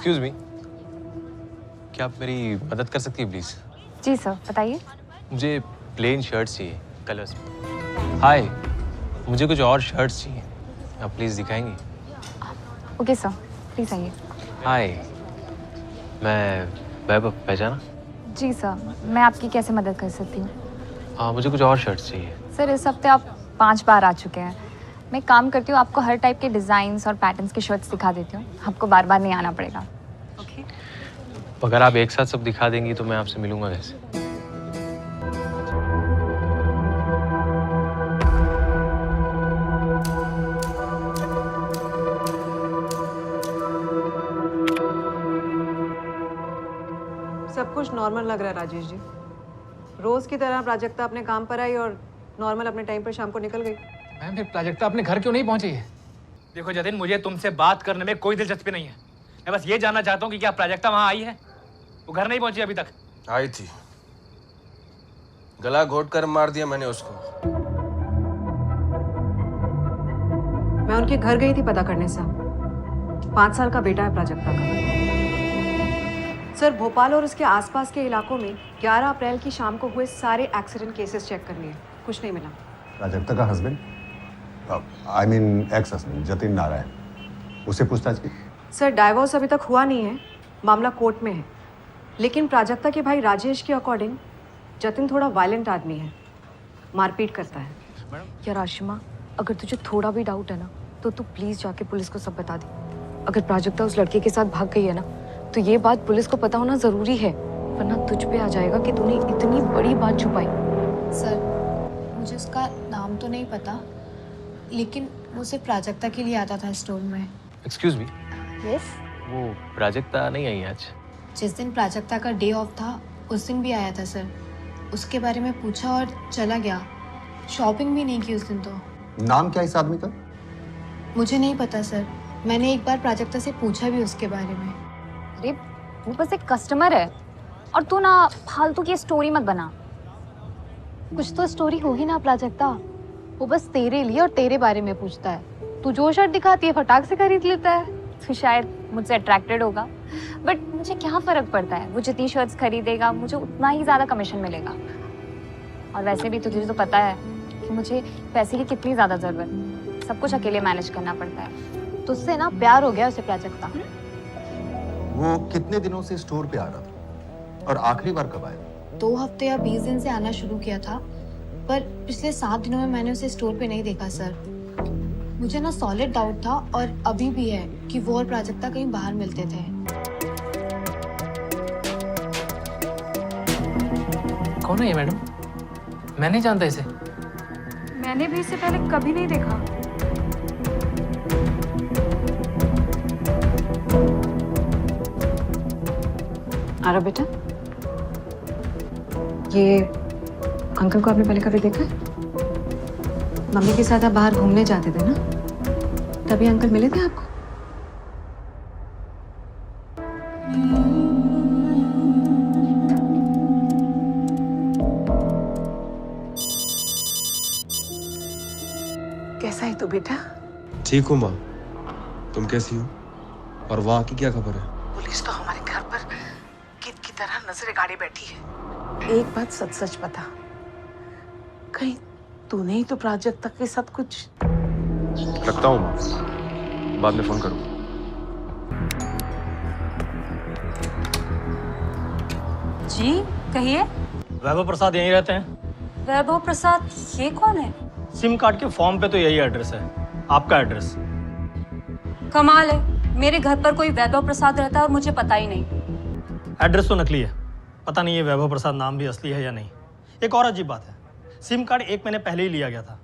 Excuse me, क्या आप मेरी मदद कर सकती है प्लीज? जी सर, बताइए। मुझे प्लेन शर्ट्स चाहिए कलर्स में। हाय, मुझे कुछ और शर्ट्स चाहिए, आप प्लीज दिखाएंगी? ओके सर, प्लीज आइए। हाय, मैं वैभव, पहचाना? जी सर, मैं आपकी कैसे मदद कर सकती हूँ? हाँ, मुझे कुछ और शर्ट्स चाहिए। सर इस हफ्ते आप 5 बार आ चुके हैं। मैं एक काम करती हूँ, आपको हर टाइप के डिज़ाइंस और पैटर्न्स के शर्ट्स दिखा देती हूँ। आपको बार बार नहीं आना पड़ेगा। ओके? अगर आप एक साथ सब दिखा देंगी तो मैं आपसे मिलूंगा कैसे? सब कुछ नॉर्मल लग रहा है राजेश जी। रोज की तरह प्राजक्ता अपने काम पर आई और नॉर्मल अपने टाइम पर शाम को निकल गई। मैम फिर प्राजक्ता अपने घर क्यों नहीं पहुंची है? देखो जतिन, मुझे तुमसे बात करने में कोई दिलचस्पी नहीं है। मैं बस ये जानना चाहता हूँ कि क्या प्राजक्ता वहां आई है? वो घर नहीं पहुंची अभी तक? आई थी, गला घोट कर मार दिया मैंने उसको। मैं उनके घर गई थी पता करने साहब। 5 साल का बेटा है प्राजक्ता का। सर भोपाल और उसके आसपास के इलाकों में 11 अप्रैल की शाम को हुए सारे एक्सीडेंट केसेस चेक कर लिए, कुछ नहीं मिला। प्राजक्ता का husband, I mean ex husband Jatin Narayan, उसे पूछताछ की? सर डाइवोर्स अभी तक हुआ नहीं है, मामला कोर्ट में है। लेकिन प्राजक्ता के भाई राजेश के अकॉर्डिंग जतिन थोड़ा वायलेंट आदमी है, मारपीट करता है। यार आशिमा, अगर तुझे थोड़ा भी डाउट है ना तो तू प्लीज़ जाके पुलिस को सब बता दे। अगर प्राजक्ता उस लड़के के साथ भाग गई है ना तो ये बात पुलिस को पता होना ज़रूरी है, वरना तुझ पे आ जाएगा कि तूने इतनी बड़ी बात छुपाई। सर मुझे उसका नाम तो नहीं पता, लेकिन वो सिर्फ प्राजक्ता के लिए आता था स्टोर में। Excuse me, yes? वो प्राजक्ता नहीं आई आज? जिस दिन प्राजक्ता का डे ऑफ था उस दिन भी आया था सर। उसके बारे में पूछा और चला गया। शॉपिंग भी नहीं की उस दिन तो। नाम क्या इस आदमी का? मुझे नहीं पता सर, मैंने एक बार प्राजक्ता से पूछा भी उसके बारे में। अरे वो बस एक कस्टमर है और तू ना फालतू की स्टोरी मत बना। कुछ तो स्टोरी होगी ना प्राजक्ता। वो बस तेरे लिए और तेरे बारे में पूछता है। तू जो शर्ट दिखाती है फटाक से खरीद लेता है। तो शायद मुझसे अट्रैक्टेड होगा, बट मुझे क्या फ़र्क पड़ता है? वो जितनी शर्ट्स खरीदेगा मुझे उतना ही ज़्यादा कमीशन मिलेगा। और वैसे भी तुझे तो पता है कि मुझे पैसे की कितनी ज़्यादा ज़रूरत, सब कुछ अकेले मैनेज करना पड़ता है। तुझसे ना प्यार हो गया उसे प्राजक्ता। वो कितने दिनों से स्टोर पे आ रहा था और आखिरी बार कब आया? 2 हफ्ते या 20 दिन से आना शुरू किया था, पर पिछले 7 दिनों में मैंने उसे स्टोर पे नहीं देखा सर। मुझे ना सॉलिड डाउट था और अभी भी है कि वो और प्राजक्ता कहीं बाहर मिलते थे। कौन है ये मैडम? मैं नहीं जानता इसे। मैंने भी इसे पहले कभी नहीं देखा। आरा बेटा, ये अंकल को आपने पहले कभी देखा है? मम्मी के साथ आप बाहर घूमने जाते थे ना, तभी अंकल मिले थे आपको? कैसा है तू बेटा? ठीक हूँ माँ, तुम कैसी हो? और वहाँ की क्या खबर है? पुलिस तो हमारे घर पर कीट की तरह नजरें गाड़ी बैठी है। एक बात सच सच बता, कहीं तूने ही तो प्राजक्ता के साथ कुछ? रखता हूँ माँ, बाद में फोन करूँ। जी कहिए। वैभव प्रसाद यहीं रहते हैं? वैभव प्रसाद ये कौन है? सिम कार्ड के फॉर्म पे तो यही एड्रेस है। आपका एड्रेस? कमाल है, मेरे घर पर कोई वैभव प्रसाद रहता है और मुझे पता ही नहीं। एड्रेस तो नकली है, पता नहीं ये वैभव प्रसाद नाम भी असली है या नहीं। एक और अजीब बात है, सिम कार्ड 1 महीने पहले ही लिया गया था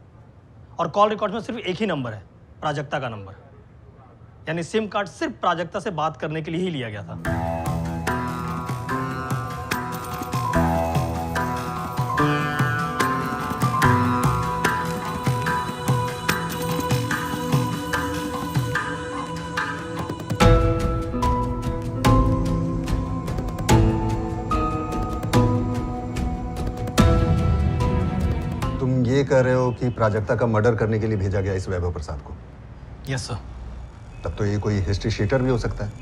और कॉल रिकॉर्ड में सिर्फ एक ही नंबर है, प्राजक्ता का नंबर। यानी सिम कार्ड सिर्फ प्राजक्ता से बात करने के लिए ही लिया गया था। ये कह रहे हो कि प्राजक्ता का मर्डर करने के लिए भेजा गया इस वैभव प्रसाद को? Yes sir. तब तो ये कोई हिस्ट्री शीटर भी हो सकता है।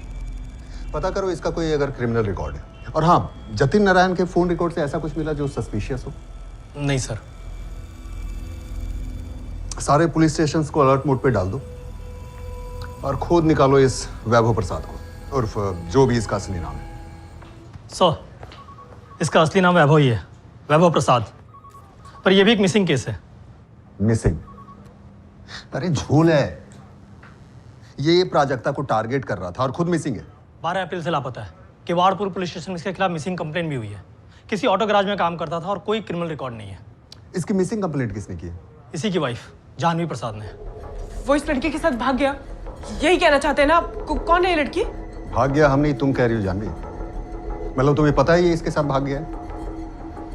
पता करो इसका कोई अगर क्रिमिनल रिकॉर्ड है। और हाँ, जतिन नारायण के फोन रिकॉर्ड से ऐसा कुछ मिला जो सस्पिशियस हो? नहीं सर। सारे पुलिस स्टेशंस को अलर्ट मोड पे डाल दो और खोद निकालो इस वैभव प्रसाद को, उर्फ जो भी इसका असली नाम है। सर, इसका असली नाम वैभव ही है, वैभव प्रसाद। पर यह भी एक मिसिंग केस है। मिसिंग? अरे झोल है ये प्राजक्ता को टारगेट कर रहा था और खुद मिसिंग है। 12 अप्रैल से लापता है। किवाड़पुर पुलिस स्टेशन में इसके खिलाफ मिसिंग कंप्लेंट भी हुई है। किसी ऑटो गैराज में काम करता था और कोई क्रिमिनल रिकॉर्ड नहीं है। इसकी मिसिंग कंप्लेंट किसने की है? इसी की वाइफ जानवी प्रसाद ने। वो इस लड़की के साथ भाग गया, यही कहना चाहते हैं ना आप? कौन है ये लड़की? भाग गया हम नहीं, तुम कह रही हो जानवी। मतलब तुम्हें पता है ये इसके साथ भाग गया है?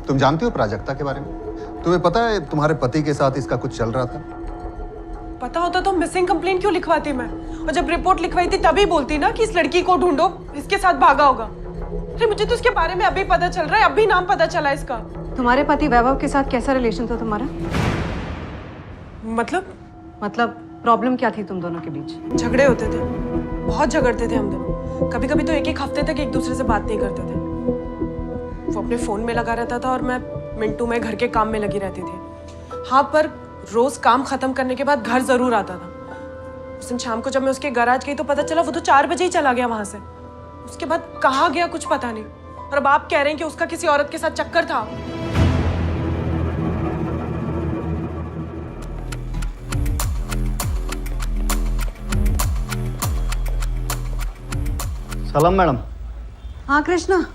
तुम जानती हो प्राजक्ता के बारे में? तुम्हें पता है तुम्हारे पति के साथ इसका कुछ चल रहा था? पता होता तो मिसिंग कंप्लेंट क्यों लिखवाती मैं? और जब रिपोर्ट लिखवाई थी तभी बोलती ना कि इस लड़की को ढूंढो, इसके साथ भागा होगा। अरे मुझे तो इसके बारे में अभी पता चल रहा है, अभी नाम पता चला इसका। तुम्हारे पति वैभव के साथ कैसा रिलेशन था तुम्हारा? मतलब प्रॉब्लम क्या थी तुम दोनों के बीच? झगड़े होते थे, बहुत झगड़ते थे हम दोनों। कभी कभी तो एक हफ्ते तक एक दूसरे से बात नहीं करते थे। वो अपने फोन में लगा रहता था और मैं मिंटू में घर के काम में लगी रहती थी। हाँ, पर रोज काम खत्म करने के बाद घर जरूर आता था। उस दिन शाम को जब मैं उसके गैराज गई तो पता चला वो तो 4 बजे ही चला गया वहां से। उसके बाद कहाँ गया कुछ पता नहीं। और अब आप कह रहे हैं कि उसका किसी औरत के साथ चक्कर था। सलाम मैडम। हाँ कृष्णा,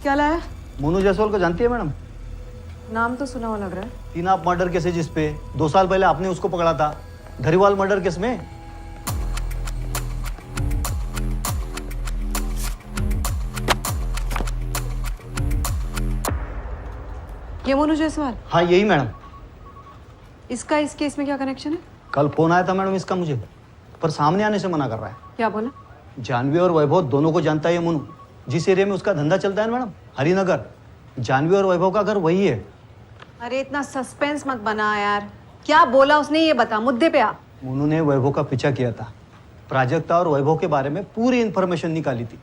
क्या लाया? मोनू जायसवाल को जानती है मैडम? नाम तो सुना हुआ लग रहा है। तीन आप मर्डर केस है जिसपे 2 साल पहले आपने उसको पकड़ा था, धरीवाल मर्डर केस में। ये मोनू जायसवाल? हाँ यही मैडम। इसका इस केस में क्या कनेक्शन है? कल फोन आया था मैडम इसका मुझे, पर सामने आने से मना कर रहा है। क्या बोला? जानवी और वैभव दोनों को जानता है ये मोनू। जिस एरिया में उसका धंधा चलता है मैडम, हरिनगर, जानवी और वैभव का घर वही है। अरे इतना सस्पेंस मत बना यार, क्या बोला उसने ये बता, मुद्दे पे आ। मोनू ने वैभव का पीछा किया था, प्राजक्ता और वैभव के बारे में पूरी इन्फॉर्मेशन निकाली थी,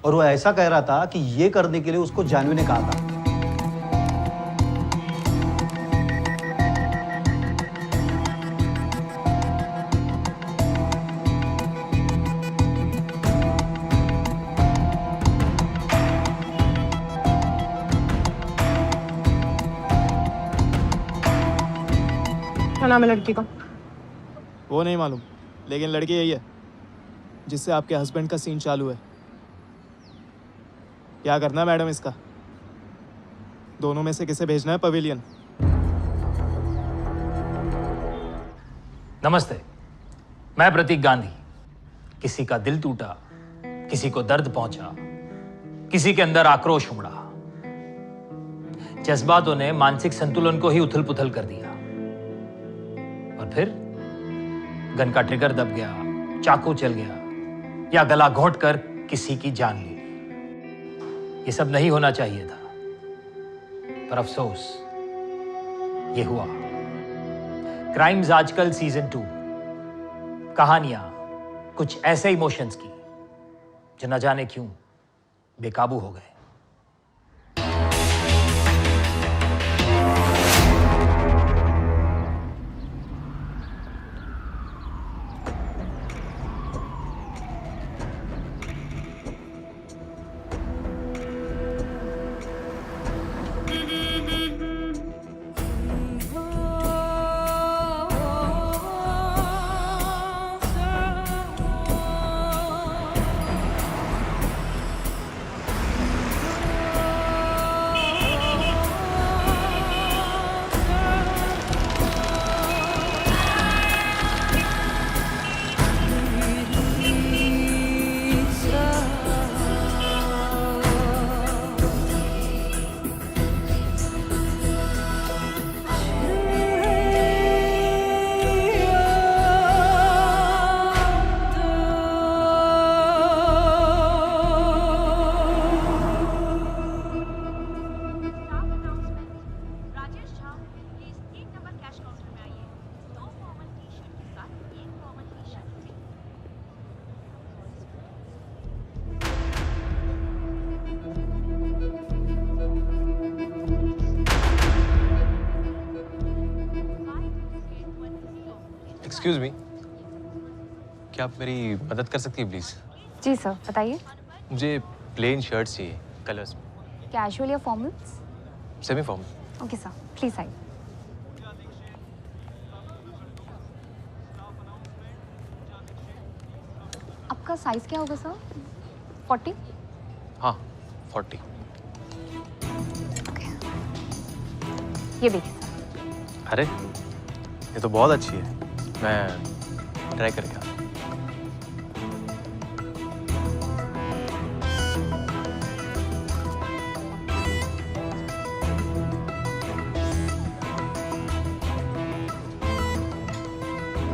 और वो ऐसा कह रहा था कि ये करने के लिए उसको जानवी ने कहा था। क्या नाम है लड़की का? वो नहीं मालूम, लेकिन लड़की यही है जिससे आपके हस्बैंड का सीन चालू है। क्या करना है मैडम इसका? दोनों में से किसे भेजना है पवेलियन? नमस्ते, मैं प्रतीक गांधी। किसी का दिल टूटा, किसी को दर्द पहुंचा, किसी के अंदर आक्रोश उमड़ा। जज्बातों ने मानसिक संतुलन को ही उथल पुथल कर दिया, और फिर गन का ट्रिगर दब गया, चाकू चल गया, या गला घोंट कर किसी की जान ली। ये सब नहीं होना चाहिए था, पर अफसोस ये हुआ। क्राइम्स आजकल सीजन 2, कहानियां कुछ ऐसे इमोशंस की जो न जाने क्यों बेकाबू हो गए। एक्सक्यूज मी, क्या आप मेरी मदद कर सकती है प्लीज़? जी सर, बताइए। मुझे प्लेन शर्ट चाहिए कलर्स में। कैजुअल या formals? Semi formal. Okay sir, please आइए। आपका साइज क्या होगा सर? 40? हाँ 40। ये देखिए सर। अरे ये तो बहुत अच्छी है, मैं ट्राई करके आता हूँ।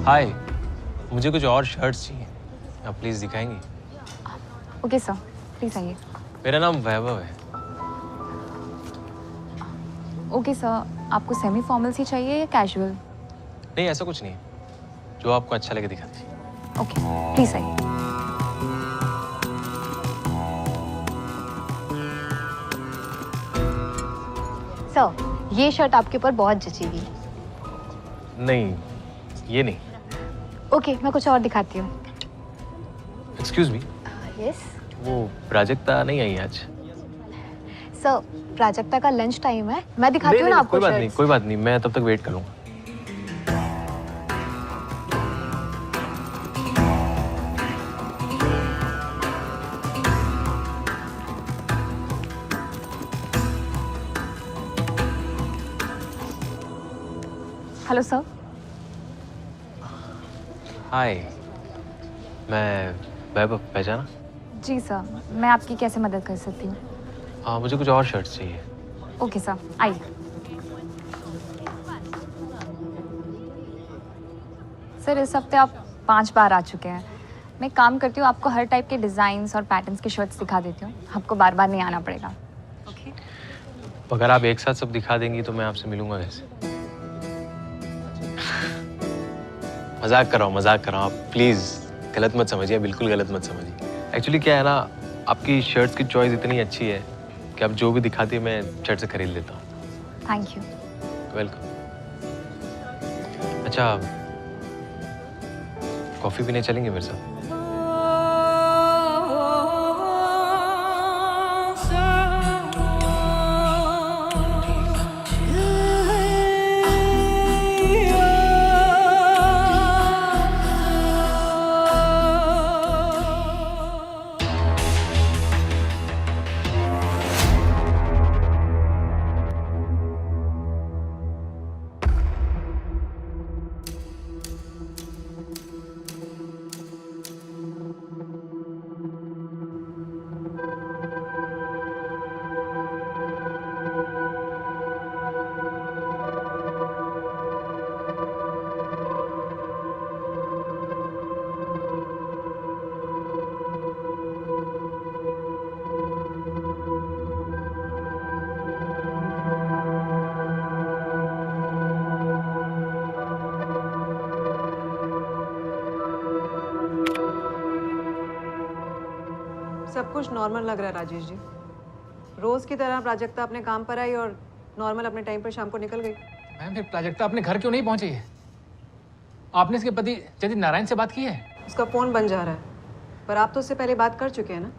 हाय, मुझे कुछ और शर्ट्स चाहिए, आप प्लीज़ दिखाएंगी? ओके सर, प्लीज आइए। मेरा नाम वैभव है। ओके सर, आपको सेमी फॉर्मल्स ही चाहिए या कैजुअल? नहीं ऐसा कुछ नहीं, जो आपको अच्छा लगे दिखा दीजिए। ओके, प्लीज आइए। सर, ये शर्ट आपके ऊपर बहुत जचेगी। नहीं ये नहीं। ओके, मैं कुछ और दिखाती हूँ। एक्सक्यूज मी, यस वो प्राजक्ता नहीं आई आज? सर, प्राजक्ता का लंच टाइम है, मैं दिखाती हूँ ना आपको। कोई बात नहीं, कोई बात नहीं, मैं तब तक वेट कर लूँगा। Hello sir. हाय, मैं वैभव, पहचाना? जी सर, मैं आपकी कैसे मदद कर सकती हूँ? हाँ मुझे कुछ और शर्ट्स चाहिए। ओके सर, आइए। सर, इस हफ्ते आप 5 बार आ चुके हैं। मैं एक काम करती हूँ, आपको हर टाइप के डिज़ाइंस और पैटर्न्स के शर्ट्स दिखा देती हूँ, आपको बार बार नहीं आना पड़ेगा। ओके? अगर आप एक साथ सब दिखा देंगी तो मैं आपसे मिलूंगा कैसे? मजाक कर रहा हूँ, आप प्लीज़ गलत मत समझिए, बिल्कुल गलत मत समझिए। एक्चुअली क्या है ना, आपकी शर्ट्स की चॉइस इतनी अच्छी है कि आप जो भी दिखाती है मैं झट से खरीद लेता हूँ। Thank you. वेलकम। अच्छा, कॉफ़ी पीने चलेंगे मेरे साथ? सब कुछ नॉर्मल लग रहा है राजेश जी। रोज की तरह प्राजक्ता अपने काम पर आई और नॉर्मल अपने टाइम पर शाम को निकल गई। मैम, फिर प्राजक्ता अपने घर क्यों नहीं पहुंची है? आपने इसके पति जतिन नारायण से बात की है? उसका फोन बन जा रहा है, पर आप तो उससे पहले बात कर चुके हैं ना?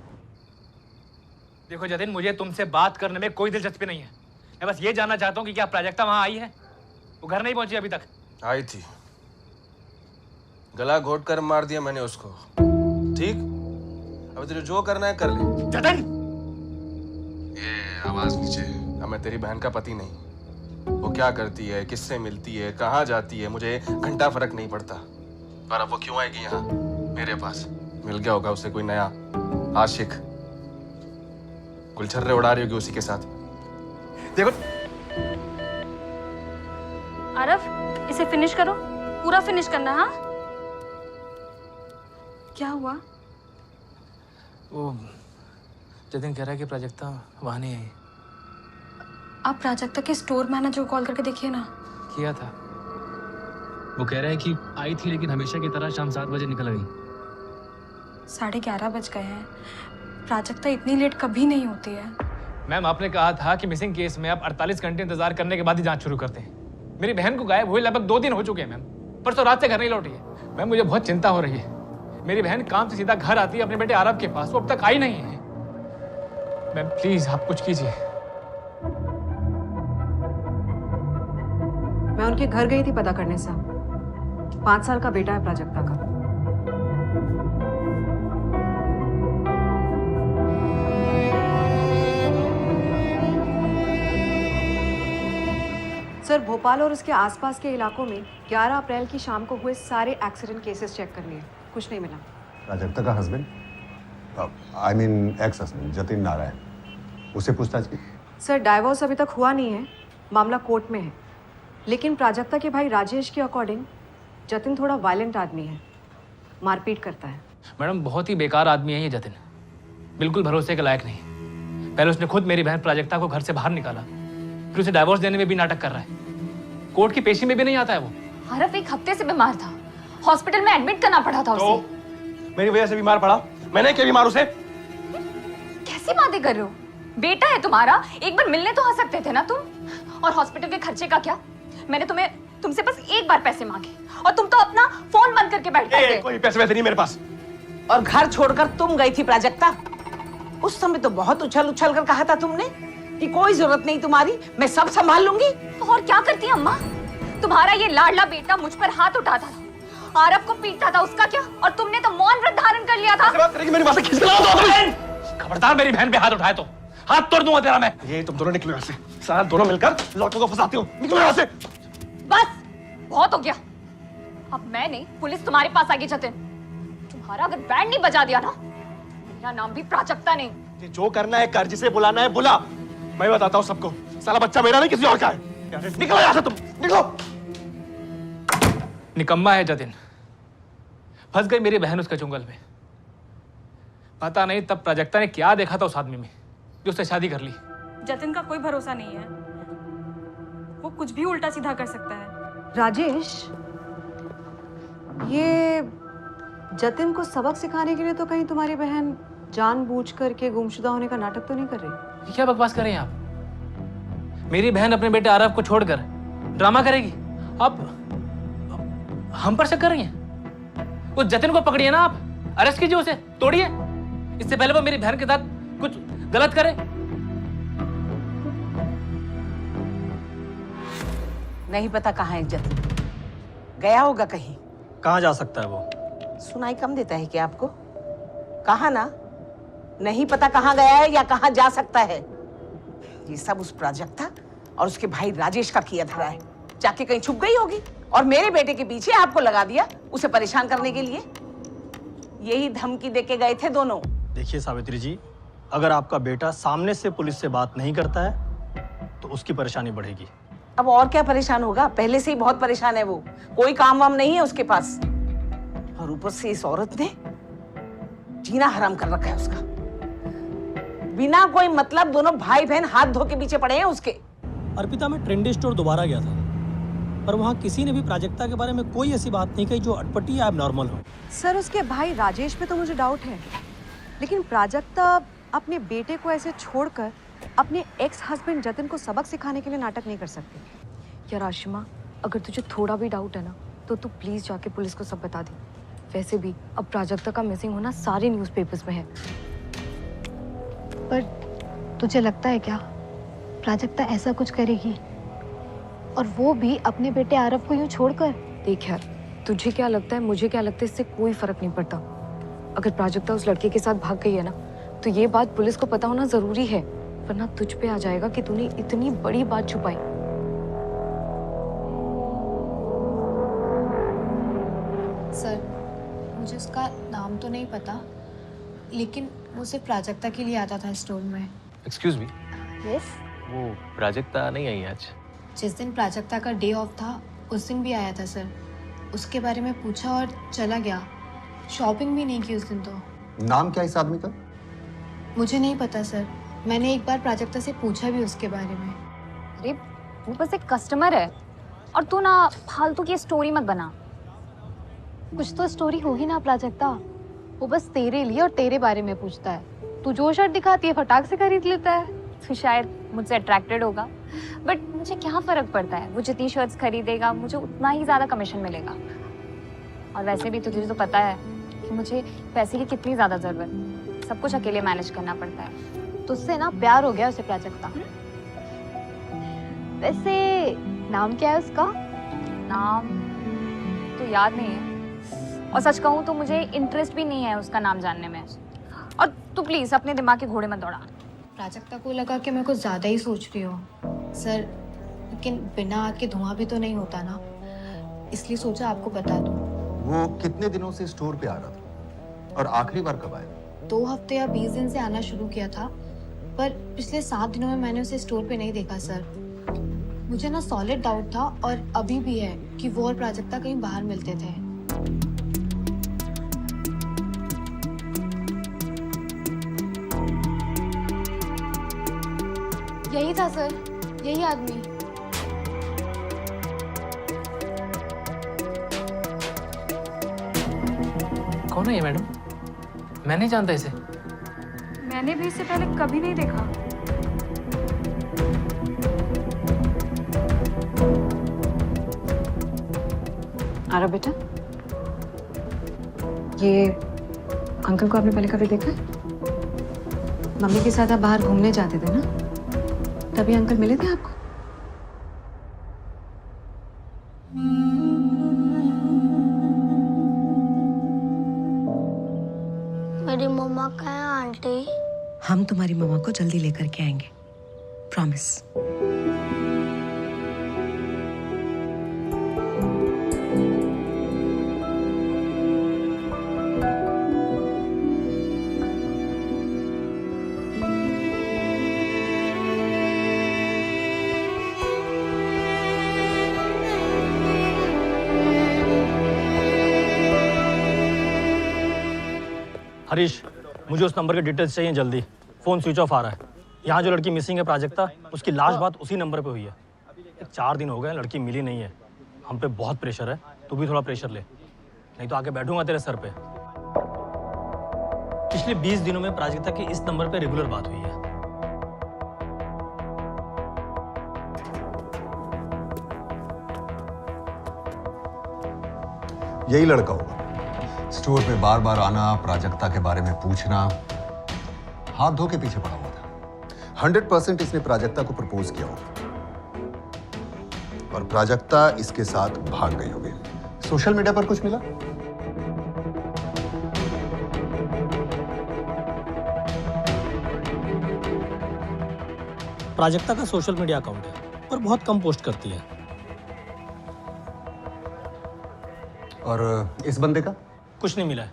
देखो जतिन, मुझे तुमसे बात करने में कोई दिलचस्पी नहीं है। मैं बस ये जानना चाहता हूँ कि क्या प्राजक्ता वहाँ आई है? वो घर नहीं पहुंची अभी तक? आई थी, गला घोट कर मार दिया मैंने उसको। ठीक, अब तुझे जो करना है कर ले। जतिन! ये आवाज नीचे। अब मैं तेरी बहन का पति नहीं। वो क्या करती है, किससे मिलती है, कहाँ जाती है, मुझे घंटा फर्क नहीं पड़ता। पर अब वो क्यों आएगी यहाँ मेरे पास? मिल गया होगा उसे कोई नया आशिक। गुलछर्रे उड़ा रही होगी उसी के साथ। देखो आरव, इसे फिनिश करो, पूरा फिनिश करना। हाँ, क्या हुआ? वो जतिन कह रहा है कि प्राजक्ता वहाँ नहीं आई। आप प्राजक्ता के स्टोर मैनेजर को कॉल करके देखिए ना। किया था। वो कह रहा है कि आई थी लेकिन हमेशा की तरह शाम 7 बजे निकल गई। 11:30 बज गए हैं। प्राजक्ता इतनी लेट कभी नहीं होती है। मैम, आपने कहा था कि मिसिंग केस में आप 48 घंटे इंतजार करने के बाद ही जांच शुरू करते हैं। मेरी बहन को गायब हुए लगभग 2 दिन हो चुके हैं मैम। परसों रात से घर नहीं लौटी है। मैम मुझे बहुत चिंता हो रही है। मेरी बहन काम से सीधा घर आती है अपने बेटे आरव के पास, वो अब तक आई नहीं है। मैम प्लीज आप कुछ कीजिए। मैं उनके घर गई थी पता करने साहब। 5 साल का बेटा है प्राजक्ता का। सर, भोपाल और उसके आसपास के इलाकों में 11 अप्रैल की शाम को हुए सारे एक्सीडेंट केसेस चेक कर लिए, कुछ नहीं मिला। प्राजक्ता का husband, I mean ex husband Jatin Narayan, उसे पूछताछ की? सर, डाइवोर्स अभी तक हुआ नहीं है, मामला कोर्ट में है। लेकिन प्राजक्ता के भाई राजेश के अकॉर्डिंग जतिन थोड़ा वायलेंट आदमी है, मारपीट करता है। मैडम बहुत ही बेकार आदमी है ये जतिन, बिल्कुल भरोसे के लायक नहीं। पहले उसने खुद मेरी बहन प्राजक्ता को घर से बाहर निकाला, फिर उसे डाइवोर्स देने में भी नाटक कर रहा है। कोर्ट की पेशी में भी नहीं आता है वो। आरव 1 हफ्ते से बीमार था, हॉस्पिटल में एडमिट करना पड़ा था उसे। मेरी वजह से बीमार पड़ा? मैंने क्या बीमार उसे? कैसी बातें कर रहे हो? बेटा है तुम्हारा, एक बार मिलने तो आ सकते थे ना तुम। और हॉस्पिटल के खर्चे का क्या? मैंने तुमसे बस एक बार पैसे मांगे और तुम तो अपना फोन बंद करके बैठ गए। कोई पैसे वैसे नहीं मेरे पास। और घर छोड़कर तुम गई थी प्राजक्ता। उस समय तो बहुत उछल उछल कर कहा था तुमने कि कोई जरूरत नहीं तुम्हारी, मैं सब संभाल लूंगी। तो और क्या करती अम्मा? तुम्हारा ये लाडला बेटा मुझ पर हाथ उठाता था, आरव को पीटता था, उसका क्या? और तुमने तो मौन व्रत धारण कर लिया था। मेरी बात खबरदार मेरी बहन पे हाथ उठाए तो हाथ तोड़ दूंगा तेरा मैं। ये तुम दोनों निकलो यहाँ से, साथ दोनों मिलकर लड़कों को फंसाती हो। निकलो यहाँ से। बस बहुत हो गया, अब मैं नहीं पुलिस तुम्हारे पास आ गई। जतिन, तुम्हारा अगर बैंड नहीं बजा दिया ना, मेरा नाम भी प्राजक्ता नहीं। जो करना है कर, जिसे बुलाना है बुला। मैं बताता हूँ सबको, साला बच्चा मेरा नहीं किसी और का है। निकलो यहाँ से तुम, निकलो। निकम्मा है जतिन, फंस गई मेरी बहन उसके चुंगल में। पता नहीं तब प्राजक्ता ने क्या देखा था उस आदमी में जो उससे शादी कर ली। जतिन का कोई भरोसा नहीं है, वो कुछ भी उल्टा सीधा कर सकता है। राजेश, ये जतिन को सबक सिखाने के लिए तो कहीं तुम्हारी बहन जानबूझ करके गुमशुदा होने का नाटक तो नहीं कर रही? क्या बकवास कर रहे हैं आप? मेरी बहन अपने बेटे आरव को छोड़कर ड्रामा करेगी? अब हम पर शक कर रही हैं? उस जतिन को पकड़िए ना आप, अरेस्ट कीजिए उसे, तोड़िए। इससे पहले वो मेरी बहन के साथ कुछ गलत करे। नहीं पता कहाँ है जतिन, गया होगा कहीं। कहाँ जा सकता है वो? सुनाई कम देता है क्या आपको? कहा ना, नहीं पता कहाँ गया है या कहाँ जा सकता है। ये सब उस प्राजक्ता और उसके भाई राजेश का किया धरा है। जाके कहीं छुप गई होगी और मेरे बेटे के पीछे आपको लगा दिया उसे परेशान करने के लिए। यही धमकी देके गए थे दोनों। देखिए सावित्री जी, अगर आपका बेटा सामने से पुलिस से बात नहीं करता है तो उसकी परेशानी बढ़ेगी। अब और क्या परेशान होगा, पहले से ही बहुत परेशान है वो। कोई काम वाम नहीं है उसके पास, और ऊपर से इस औरत ने जीना हराम कर रखा है उसका। बिना कोई मतलब दोनों भाई बहन हाथ धो के पीछे पड़े हैं उसके। अर्पिता, मैं ट्रेंडी स्टोर दोबारा गया था, पर वहाँ किसी ने भी प्राजक्ता के बारे में कोई ऐसी बात नहीं कही जो अटपटी या एबनॉर्मल हो। सर, उसके भाई राजेश पे तो मुझे डाउट है, लेकिन प्राजक्ता अपने बेटे को ऐसे छोड़कर अपने एक्स हस्बैंड जतिन को सबक सिखाने के लिए नाटक नहीं कर सकती। यार आशिमा, अगर तुझे थोड़ा भी डाउट है ना तो तू प्लीज जाके पुलिस को सब बता दे। वैसे भी अब प्राजक्ता का मिसिंग होना सारे न्यूज़पेपर्स में है। पर तुझे लगता है क्या प्राजक्ता ऐसा कुछ करेगी, और वो भी अपने बेटे आरव को यूं छोड़कर? देख यार, तुझे क्या लगता है, मुझे क्या लगता है, इससे कोई फर्क नहीं पड़ता। अगर प्राजक्ता उस लड़के के साथ भाग गई है ना तो ये बात पुलिस को पता होना जरूरी है, वरना तुझ पे आ जाएगा कि तूने इतनी बड़ी बात छुपाई। सर, मुझे उसका नाम तो नहीं पता, लेकिन वो सिर्फ प्राजक्ता के लिए आता था स्टोर में। Excuse me, yes. वो प्राजक्ता नहीं आई आज? जिस दिन प्राजक्ता का डे ऑफ था उस दिन भी आया था सर। उसके बारे में पूछा और चला गया। शॉपिंग भी नहीं की उस दिन तो। नाम क्या इस आदमी का? मुझे नहीं पता सर, मैंने एक बार प्राजक्ता से पूछा भी उसके बारे में। अरे वो बस एक कस्टमर है, और तू ना फालतू की स्टोरी मत बना। कुछ तो स्टोरी होगी ना प्राजक्ता, वो बस तेरे लिए और तेरे बारे में पूछता है। तू जो शर्ट दिखाती है फटाक से खरीद लेता है। तो शायद मुझसे अट्रैक्टेड होगा, बट मुझे क्या फर्क पड़ता है, वो जितनी शर्ट्स खरीदेगा मुझे उतना ही ज्यादा कमीशन मिलेगा। और वैसे भी तुझे तो पता है कि मुझे पैसे की कितनी ज्यादा जरूरत, सब कुछ अकेले मैनेज करना पड़ता है। तुझसे ना प्यार हो गया उसे प्राजक्ता। वैसे नाम क्या है उसका? नाम तो याद नहीं है, और सच कहूँ तो मुझे इंटरेस्ट भी नहीं है उसका नाम जानने में। और तू प्लीज अपने दिमाग के घोड़े मत दौड़ा। प्राजक्ता को लगा कि मैं कुछ ज्यादा ही सोच रही हूँ सर, लेकिन बिना आग के धुआं भी तो नहीं होता ना, इसलिए सोचा आपको बता दूं। वो कितने दिनों से स्टोर पे आ रहा था और आखिरी बार कब आया? 2 हफ्ते या 20 दिन से आना शुरू किया था, पर पिछले 7 दिनों में मैंने उसे स्टोर पे नहीं देखा सर। मुझे ना सॉलिड डाउट था और अभी भी है कि वो और प्राजक्ता कहीं बाहर मिलते थे। यही था सर, यही आदमी। कौन है ये मैडम? मैं नहीं जानता इसे। मैंने भी इससे पहले कभी नहीं देखा। आरा बेटा, ये अंकल को आपने पहले कभी देखा है? मम्मी के साथ आप बाहर घूमने जाते थे ना, तभी अंकल मिले थे आपको? मेरी मम्मा कहाँ है आंटी? हम तुम्हारी मम्मा को जल्दी लेकर के आएंगे, प्रॉमिस। हरीश, मुझे उस नंबर के डिटेल्स चाहिए जल्दी। फ़ोन स्विच ऑफ आ रहा है। यहाँ जो लड़की मिसिंग है प्राजक्ता, उसकी लास्ट बात उसी नंबर पे हुई है। 4 दिन हो गए, लड़की मिली नहीं है। हम पे बहुत प्रेशर है, तू भी थोड़ा प्रेशर ले, नहीं तो आके बैठूंगा तेरे सर पे। पिछले 20 दिनों में प्राजक्ता की इस नंबर पे रेगुलर बात हुई है। यही लड़का होगा, स्टोर पे बार बार आना, प्राजक्ता के बारे में पूछना, हाथ धो के पीछे पड़ा हुआ था। 100% इसने प्राजक्ता को प्रपोज किया होगा और प्राजक्ता इसके साथ भाग गई होगी। सोशल मीडिया पर कुछ मिला? प्राजक्ता का सोशल मीडिया अकाउंट है, पर बहुत कम पोस्ट करती है। और इस बंदे का कुछ नहीं मिला है।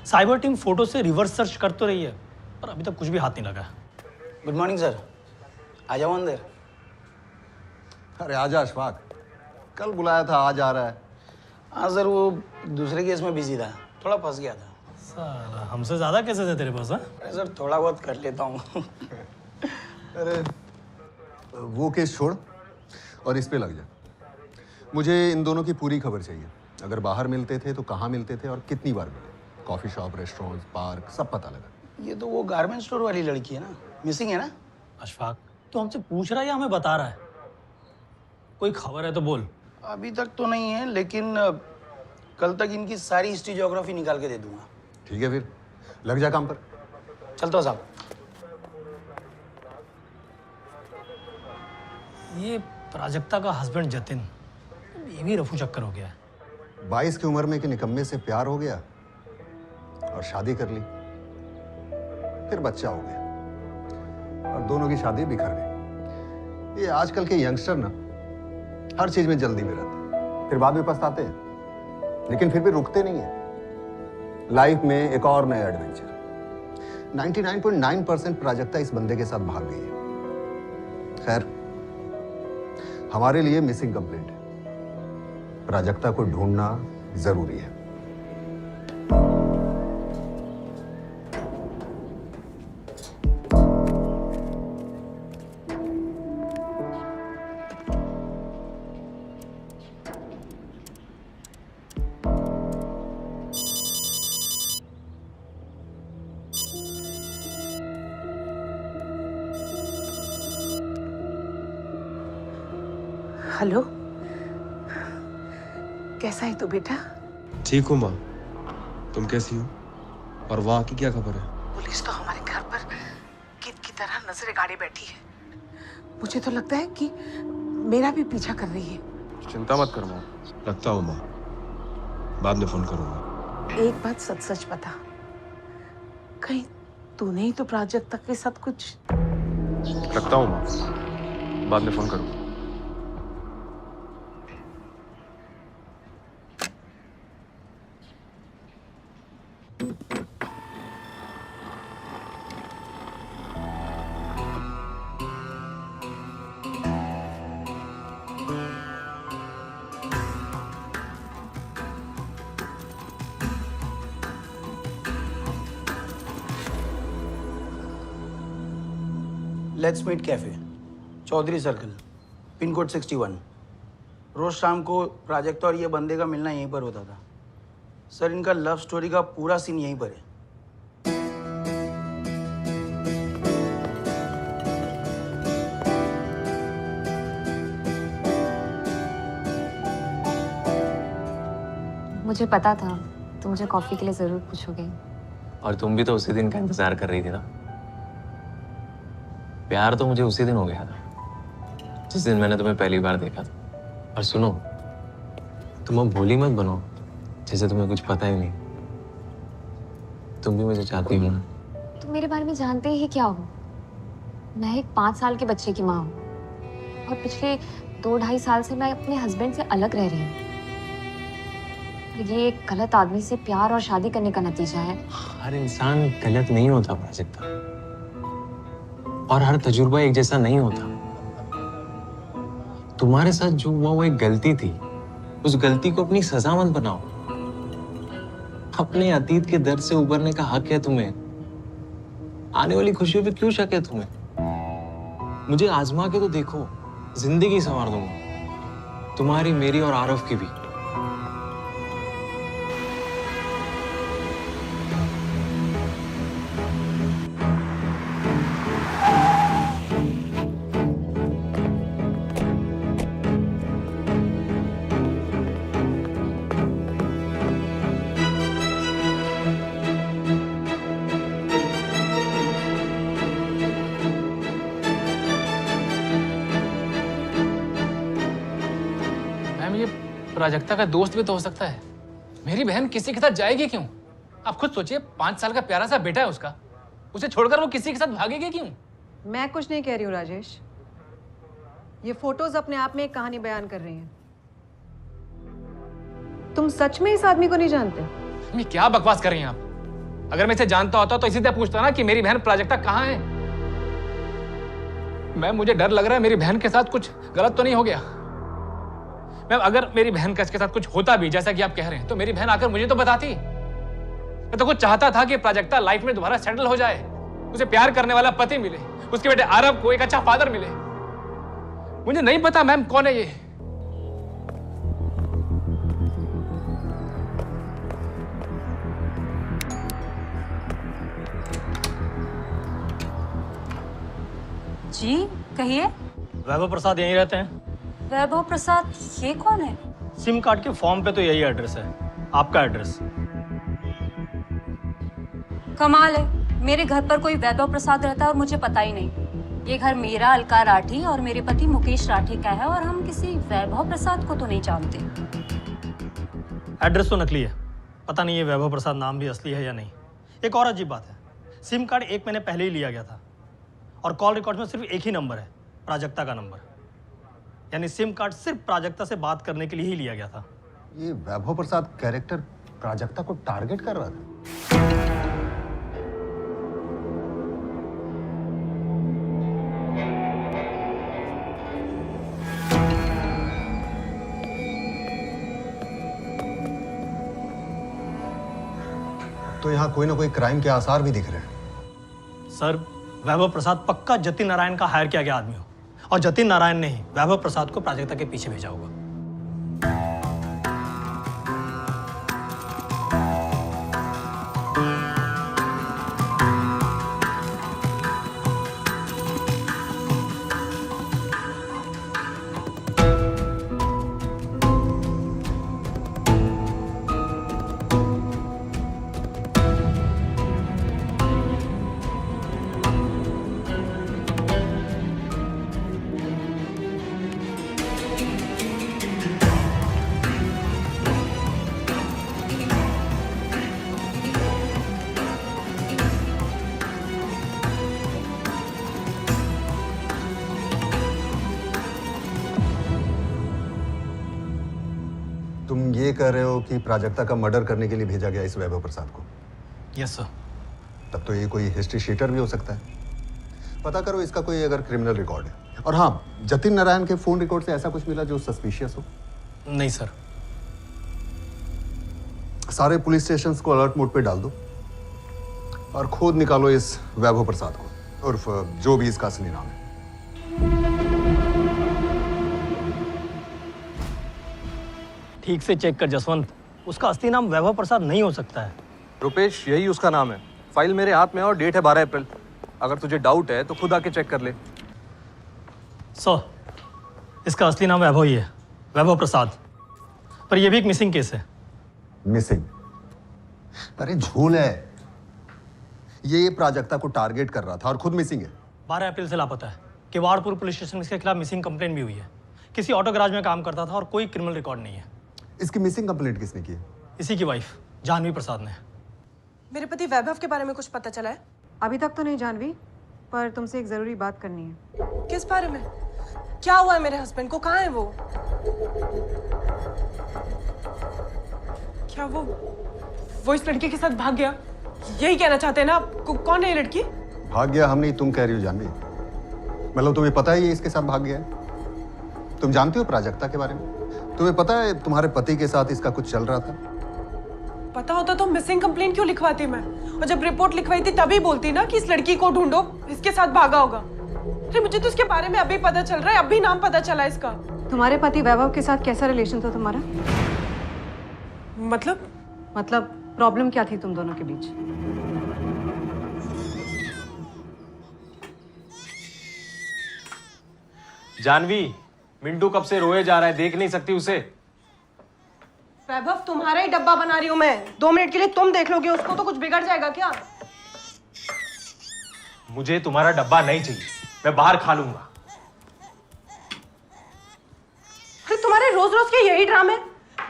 साइबर टीम फोटो से रिवर्स सर्च कर तो रही है, पर अभी तक कुछ भी हाथ नहीं लगा। गुड मॉर्निंग सर, आ जाओ अंदर। अरे आजा अशफाक, कल बुलाया था, आज आ रहा है। हाँ सर, वो दूसरे केस में बिजी था, थोड़ा फंस गया था। साला हमसे ज्यादा कैसे थे तेरे पास? अरे सर, थोड़ा बहुत कर लेता हूँ। अरे वो केस छोड़ और इस पे लग जा। मुझे इन दोनों की पूरी खबर चाहिए। अगर बाहर मिलते थे तो कहाँ मिलते थे और कितनी बार मिले? कॉफी शॉप, रेस्टोरेंट, पार्क, सब पता लगा। ये तो वो गारमेंट स्टोर वाली लड़की है ना, मिसिंग है ना? अशफाक, तो हमसे पूछ रहा है या हमें बता रहा है? कोई खबर है तो बोल। अभी तक तो नहीं है, लेकिन कल तक इनकी सारी हिस्ट्री ज्योग्राफी निकाल के दे दूंगा। ठीक है, फिर लग जा काम पर। चलता हूँ साहब। ये प्राजक्ता का हस्बैंड जतिन, ये भी रफू चक्कर हो गया है। 22 की उम्र में कि निकम्मे से प्यार हो गया और शादी कर ली, फिर बच्चा हो गया और दोनों की शादी बिखर गई। ये आजकल के यंगस्टर ना हर चीज में जल्दी में रहते, फिर बाद में पछताते हैं, लेकिन फिर भी रुकते नहीं है। लाइफ में एक और नया एडवेंचर। 99.9% प्राजक्ता इस बंदे के साथ भाग गई है। खैर, हमारे लिए मिसिंग कंप्लेंट है, प्राजक्ता को ढूंढना जरूरी है। हेलो, कैसा है तू बेटा? ठीक हूँ माँ, तुम कैसी हो? और वहाँ की क्या खबर है? पुलिस तो हमारे घर पर कीट की तरह नजरें गाड़े बैठी है। मुझे तो लगता है कि मेरा भी पीछा कर रही है। चिंता मत कर माँ। रखता हूँ माँ, बाद में फोन करूँगा। एक बात सच सच बता, कहीं तूने ही तो प्राजक्ता के साथ कुछ? रखता हूँ माँ, बाद में फोन करूँगा। Let's meet cafe, Chaudhary circle, pin code 61। रोज शाम को प्राजक्ता और ये बंदे का मिलना यहीं पर होता था। सर, इनका लव स्टोरी का पूरा सीन यहीं पर है। मुझे पता था तुम मुझे कॉफी के लिए जरूर पूछोगे। और तुम भी तो उसी दिन का इंतजार कर रही थी ना। प्यार तो मुझे उसी दिन हो गया था जिस दिन मैंने तुम्हें पहली बार देखा था। और सुनो, तुम अब भोली मत बनो जैसे तुम्हें कुछ पता ही नहीं। तुम भी मुझे चाहती हो ना? तुम मेरे बारे में जानते ही क्या हो? मैं एक 5 साल के बच्चे की माँ हूँ और पिछले 2-2.5 साल से मैं अपने हस्बैंड से अलग रह रही हूँ। ये एक गलत आदमी से प्यार और शादी करने का नतीजा है। हर इंसान गलत नहीं होता प्राजक्ता, और हर तजुर्बा एक जैसा नहीं होता। तुम्हारे साथ जो हुआ वो एक गलती थी। उस गलती को अपनी सजा मत बनाओ। अपने अतीत के दर्द से उबरने का हक है तुम्हें। आने वाली खुशियों पे क्यों शक है तुम्हें? मुझे आजमा के तो देखो, जिंदगी संवार दूंगा, तुम्हारी, मेरी और आरव की भी। प्राजक्ता का दोस्त भी तो हो सकता है। मेरी बहन किसी के साथ जाएगी क्यों? आप खुद सोचिए, 5 साल का प्यारा सा बेटा है उसका, उसे छोड़कर वो किसी के साथ भागेगी क्यों? मैं कुछ नहीं कह रही हूँ राजेश, ये फोटोज अपने आप में एक कहानी बयान कर रही हैं। तुम सच में इस आदमी को नहीं जानते? मैं क्या बकवास कर रही हैं आप? अगर मैं इसे जानता होता तो इसी से पूछता ना कि मेरी बहन प्राजक्ता कहाँ है। मुझे डर लग रहा है मेरी बहन के साथ कुछ गलत तो नहीं हो गया। मैम, अगर मेरी बहन का इसके साथ कुछ होता भी जैसा कि आप कह रहे हैं तो मेरी बहन आकर मुझे तो बताती। मैं तो कुछ चाहता था कि प्राजक्ता लाइफ में दोबारा सेटल हो जाए, उसे प्यार करने वाला पति मिले, उसके बेटे आरव को एक अच्छा फादर मिले। मुझे नहीं पता मैम कौन है ये। जी कहिए। वैभव प्रसाद यहीं रहते हैं। वैभव प्रसाद, ये कौन है? सिम कार्ड के फॉर्म पे तो यही एड्रेस है, आपका एड्रेस। कमाल है, मेरे घर पर कोई वैभव प्रसाद रहता है और मुझे पता ही नहीं। ये घर मेरा, अलका राठी और मेरे पति मुकेश राठी का है और हम किसी वैभव प्रसाद को तो नहीं जानते। एड्रेस तो नकली है, पता नहीं ये वैभव प्रसाद नाम भी असली है या नहीं। एक और अजीब बात है, सिम कार्ड 1 महीने पहले ही लिया गया था और कॉल रिकॉर्ड में सिर्फ एक ही नंबर है, प्राजक्ता का नंबर। यानी सिम कार्ड सिर्फ प्राजक्ता से बात करने के लिए ही लिया गया था। ये वैभव प्रसाद कैरेक्टर प्राजक्ता को टारगेट कर रहा था। तो यहाँ कोई ना कोई क्राइम के आसार भी दिख रहे हैं। सर, वैभव प्रसाद पक्का जतिन नारायण का हायर किया गया आदमी हो और जतिन नारायण ने ही वैभव प्रसाद को प्राजक्ता के पीछे भेजा होगा। ये कह रहे हो कि प्राजक्ता का मर्डर करने के लिए भेजा गया इस वैभव प्रसाद को? Yes sir. तब तो ये कोई हिस्ट्री शीटर भी हो सकता है। पता करो इसका कोई अगर क्रिमिनल रिकॉर्ड है। और हाँ, जतिन नारायण के फोन रिकॉर्ड से ऐसा कुछ मिला जो सस्पिशियस हो? नहीं सर। सारे पुलिस स्टेशंस को अलर्ट मोड पे डाल दो और खोद निकालो इस वैभव प्रसाद को, उर्फ जो भी इसका असली नाम है। ठीक से चेक कर जसवंत, उसका असली नाम वैभव प्रसाद नहीं हो सकता है। रुपेश, यही उसका नाम है। फाइल मेरे हाथ में है और डेट है 12 अप्रैल। अगर तुझे डाउट है तो खुद आके चेक कर ले। इसका असली नाम वैभव ही है, वैभव प्रसाद। पर यह भी एक मिसिंग केस है। मिसिंग? अरे झोल है। ये प्राजक्ता को टारगेट कर रहा था और खुद मिसिंग है। 12 अप्रैल से लापता है। किवाड़पुर पुलिस स्टेशन में इसके खिलाफ मिसिंग कंप्लेंट भी हुई है। किसी ऑटो गैराज में काम करता था और कोई क्रिमिनल रिकॉर्ड नहीं है। इसकी मिसिंग कंप्लेंट किसने की है? इसी की वाइफ जानवी प्रसाद ने। मेरे पति वैभव के बारे में कुछ पता चला है? अभी तक तो नहीं जानवी, पर तुमसे एक जरूरी बात करनी है। किस बारे में? क्या हुआ है मेरे हस्बैंड को? कहाँ है वो? क्या वो इस लड़की के साथ भाग गया? यही कहना चाहते हैं ना आप? कौन है ये लड़की? भाग गया हम नहीं, तुम कह रही हो जानवी। मतलब तुम्हें पता है ये इसके साथ भाग गया है? तुम जानती हो प्राजक्ता के बारे में? तुम्हें पता है तुम्हारे पति के साथ इसका कुछ चल रहा था? पता होता तो मिसिंग कंप्लेंट क्यों लिखवाती मैं? और जब रिपोर्ट लिखवाई थी तभी बोलती ना कि इस लड़की को ढूंढो, इसके साथ भागा होगा। अरे मुझे तो इसके बारे में अभी पता चल रहा है, अभी नाम पता चला इसका। तुम्हारे पति वैभव के साथ कैसा रिलेशन था तुम्हारा? मतलब प्रॉब्लम क्या थी तुम दोनों के बीच? जानवी, मिंटू कब से रोए जा रहा है, देख नहीं सकती उसे? वैभव, तुम्हारा ही डब्बा बना रही हूँ मैं। 2 मिनट के लिए तुम देख लोगे उसको तो कुछ बिगड़ जाएगा क्या? मुझे तुम्हारा डब्बा नहीं चाहिए, मैं बाहर खा लूंगा। अरे तुम्हारे रोज रोज के यही ड्रामे।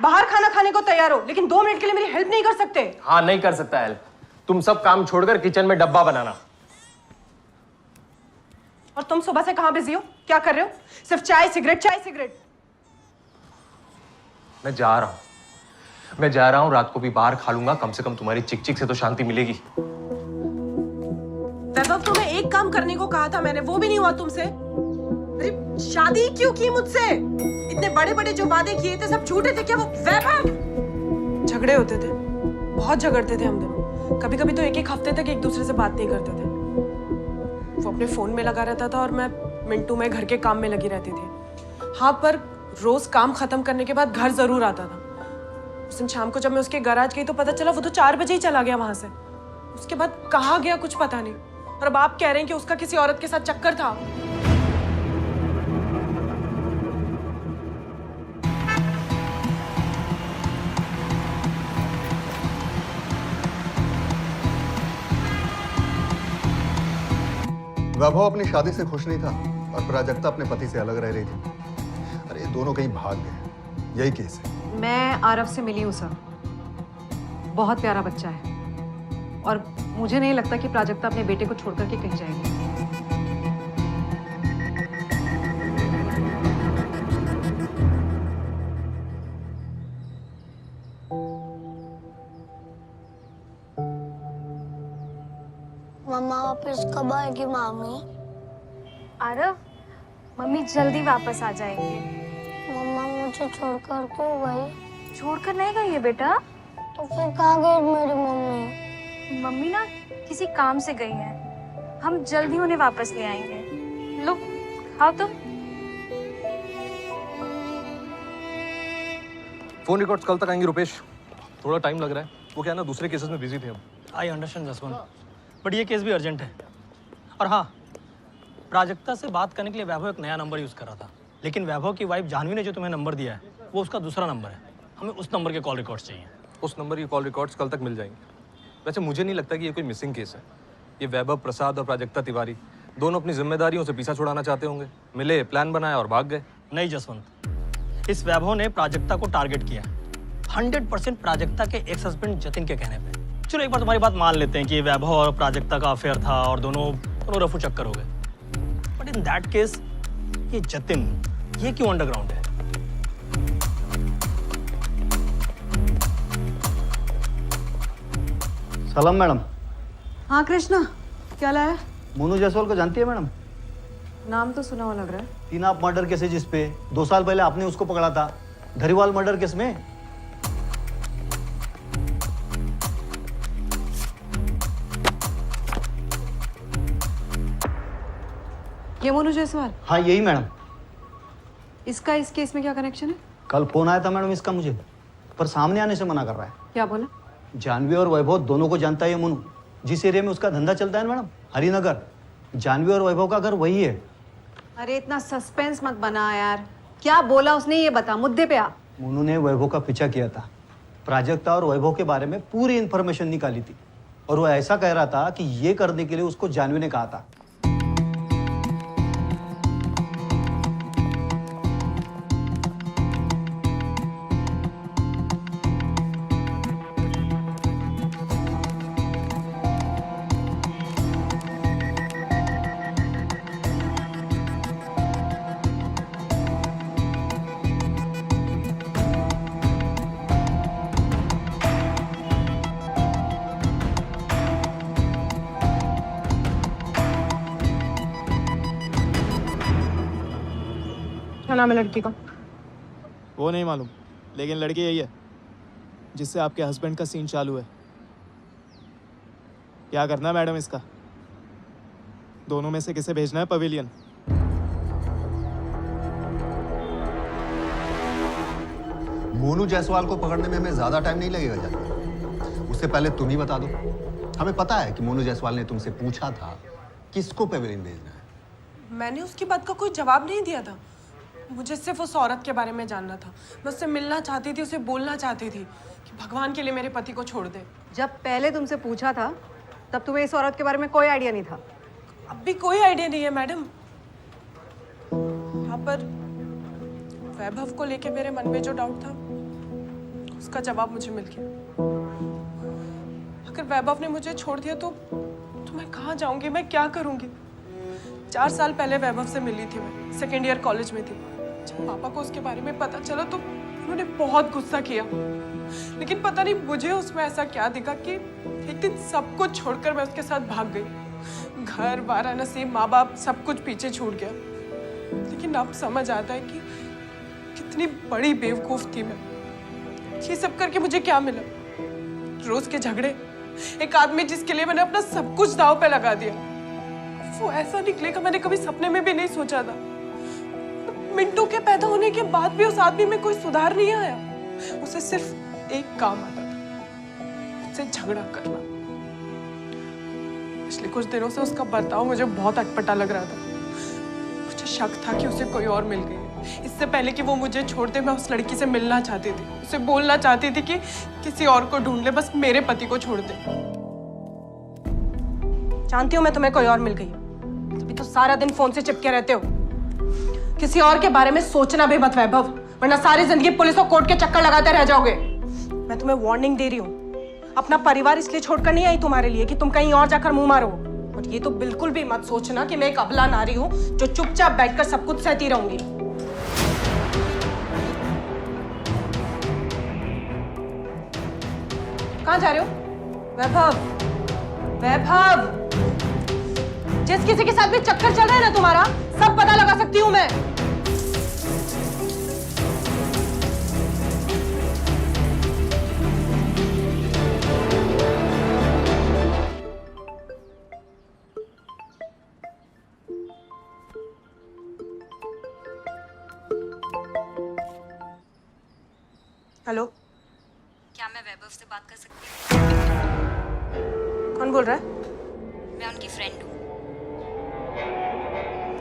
बाहर खाना खाने को तैयार हो, लेकिन 2 मिनट के लिए मेरी हेल्प नहीं कर सकते? हाँ, नहीं कर सकता हेल्प। तुम सब काम छोड़कर किचन में डब्बा बनाना। और तुम सुबह से कहाँ बिजी हो? क्या कर रहे हो? सिर्फ चाय सिगरेट, चाय सिगरेट। मैं जा रहा हूँ, रात को भी बाहर खा लूंगा। कम से कम तुम्हारी चिक चिक से तो शांति मिलेगी। वैभव, तुम्हें एक काम करने को कहा था मैंने, वो भी नहीं हुआ तुमसे। अरे शादी क्यों की मुझसे? इतने बड़े बड़े जो वादे किए थे सब झूठे थे क्या वो? वैभव, झगड़े होते थे, बहुत झगड़ते थे हम दोनों। कभी कभी तो एक हफ्ते तक एक दूसरे से बात नहीं करते थे। वो अपने फोन में लगा रहता था और मैं मिंटू में घर के काम में लगी रहती थी। हाँ, पर रोज काम खत्म करने के बाद घर जरूर आता था। उस दिन शाम को जब मैं उसके गैराज गई तो पता चला वो तो 4 बजे ही चला गया वहां से। उसके बाद कहाँ गया कुछ पता नहीं। और अब आप कह रहे हैं कि उसका किसी औरत के साथ चक्कर था। वैभव अपनी शादी से खुश नहीं था और प्राजक्ता अपने पति से अलग रह रही थी। अरे दोनों कहीं भाग गए, यही केस है। मैं आरव से मिली हूँ सर। बहुत प्यारा बच्चा है और मुझे नहीं लगता कि प्राजक्ता अपने बेटे को छोड़कर के कहीं जाएगी। मम्मा वापस कब आएगी मामी? आरव, मम्मी जल्दी वापस आ जाएंगे। मम्मा मुझे छोड़कर क्यों गई? छोड़कर नहीं गई है बेटा। तो फिर कहाँ गई मेरी मम्मी? मम्मी ना किसी काम से गई है। हम जल्दी उन्हें वापस ले आएंगे। लो खाओ तो। फोन रिकॉर्ड्स कल तक आएंगे रुपेश। थोड़ा टाइम लग रहा है, वो क्या है ना, दूसरे केसेस में बिजी थे हम। आई अंडरस्टैंड जसवंत, बट ये केस भी अर्जेंट है। और हाँ, प्राजक्ता से बात करने के लिए वैभव एक नया नंबर यूज़ कर रहा था, लेकिन वैभव की वाइफ जानवी ने जो तुम्हें नंबर दिया है वो उसका दूसरा नंबर है। हमें उस नंबर के कॉल रिकॉर्ड्स चाहिए। उस नंबर की कॉल रिकॉर्ड्स कल तक मिल जाएंगे। वैसे मुझे नहीं लगता कि ये कोई मिसिंग केस है। ये वैभव प्रसाद और प्राजक्ता तिवारी दोनों अपनी जिम्मेदारियों से पीछा छुड़ाना चाहते होंगे। मिले, प्लान बनाया और भाग गए। नहीं जसवंत, इस वैभव ने प्राजक्ता को टारगेट किया 100% प्राजक्ता के एक्स हस्बैंड जतिन के कहने पे। चलो एक बार तुम्हारी बात मान लेते हैं कि वैभव और प्राजक्ता का अफेयर था और दोनों रफू चक्कर हो गए, बट इन दैट केस ये जतिन ये क्यों अंडरग्राउंड है? सलाम मैडम। हाँ कृष्णा, क्या लाया? मोनू जायसवाल को जानती है मैडम? नाम तो सुना हुआ लग रहा है। तीन आप मर्डर केसेज इस पे 2 साल पहले आपने उसको पकड़ा था धरीवाल मर्डर केस में। ये मोनू जायसवाल? हाँ यही मैडम। इसका इस केस में क्या कनेक्शन है? कल फोन आया था मैडम इसका मुझे, पर सामने आने से मना कर रहा है। क्या बोला? जानवी और वैभव दोनों को जानता है ये मोनू। जिस एरिया में उसका धंधा चलता है ना मैडम, हरिनगर, जानवी और वैभव का घर वही है। अरे इतना सस्पेंस मत बना यार, क्या बोला उसने ये बता, मुद्दे पे आ। मोनू ने वैभव का पीछा किया था, प्राजक्ता और वैभव के बारे में पूरी इन्फॉर्मेशन निकाली थी, और वो ऐसा कह रहा था कि ये करने के लिए उसको जानवी ने कहा था। क्या नाम है लड़की का? वो नहीं मालूम, लेकिन लड़की यही है जिससे आपके हस्बैंड का सीन चालू है। क्या करना है मैडम इसका? दोनों में से किसे भेजना है पवेलियन? मोनू जायसवाल को पकड़ने में हमें ज्यादा टाइम नहीं लगेगा जानवी। उससे पहले तुम ही बता दो। हमें पता है कि मोनू जायसवाल ने तुमसे पूछा था किसको पेवेलियन भेजना है। मैंने उसकी बात का कोई जवाब नहीं दिया था। मुझे सिर्फ उस औरत के बारे में जानना था। मैं उससे मिलना चाहती थी, उसे बोलना चाहती थी कि भगवान के लिए मेरे पति को छोड़ दे। जब पहले तुमसे पूछा था तब तुम्हें इस औरत के बारे में कोई आइडिया नहीं था? अब भी कोई आइडिया नहीं है मैडम। हाँ, पर वैभव को लेके मेरे मन में जो डाउट था उसका जवाब मुझे मिल गया। अगर वैभव ने मुझे छोड़ दिया तो मैं कहाँ जाऊंगी, मैं क्या करूंगी? 4 साल पहले वैभव से मिली थी, मैं 2nd ईयर कॉलेज में थी। जब पापा को उसके बारे में पता चला तो उन्होंने बहुत गुस्सा किया, लेकिन पता नहीं मुझे उसमें ऐसा क्या दिखा कि एक दिन सब कुछ छोड़कर मैं उसके साथ भाग गई। घर, वाराणसी, माँ बाप, सब कुछ पीछे छूट गया। लेकिन अब समझ आता है कि कितनी बड़ी बेवकूफ थी मैं। ये सब करके मुझे क्या मिला? रोज के झगड़े, एक आदमी जिसके लिए मैंने अपना सब कुछ दांव पे लगा दिया। वो ऐसा निकलेगा मैंने कभी सपने में भी नहीं सोचा था। मिंटू के पैदा होने के बाद भी उस आदमी में कोई सुधार नहीं आया। उसे सिर्फ एक काम आता था, मुझसे झगड़ा करना। पिछले कुछ दिनों से उसका बर्ताव मुझे बहुत अटपटा लग रहा था। मुझे शक था कि उसे कोई और मिल गई है। इससे पहले कि वो मुझे छोड़ दे, मैं उस लड़की से मिलना चाहती थी, उसे बोलना चाहती थी कि किसी और को ढूंढ ले, बस मेरे पति को छोड़ दे। जानती हूँ मैं तुम्हें कोई और मिल गई, तभी तो सारा दिन फोन से चिपके रहते हो। किसी और के बारे में सोचना भी मत वैभव, वरना सारी जिंदगी पुलिस और कोर्ट के चक्कर लगाते रह जाओगे। मैं तुम्हें वार्निंग दे रही हूँ। अपना परिवार इसलिए छोड़कर नहीं आई तुम्हारे लिए कि तुम कहीं और जाकर मुंह मारो। और ये तो बिल्कुल भी मत सोचना कि मैं एक अबला नारी हूँ जो चुपचाप बैठकर सब कुछ सहती रहूंगी। कहाँ जा रहे हो? वैभव, वैभव, जिस किसी के साथ भी चक्कर चल रहा है ना तुम्हारा, सब पता लगा सकती हूँ मैं। हेलो, क्या मैं वैभव से बात कर सकती हूँ? कौन बोल रहा है? मैं उनकी फ्रेंड हूँ।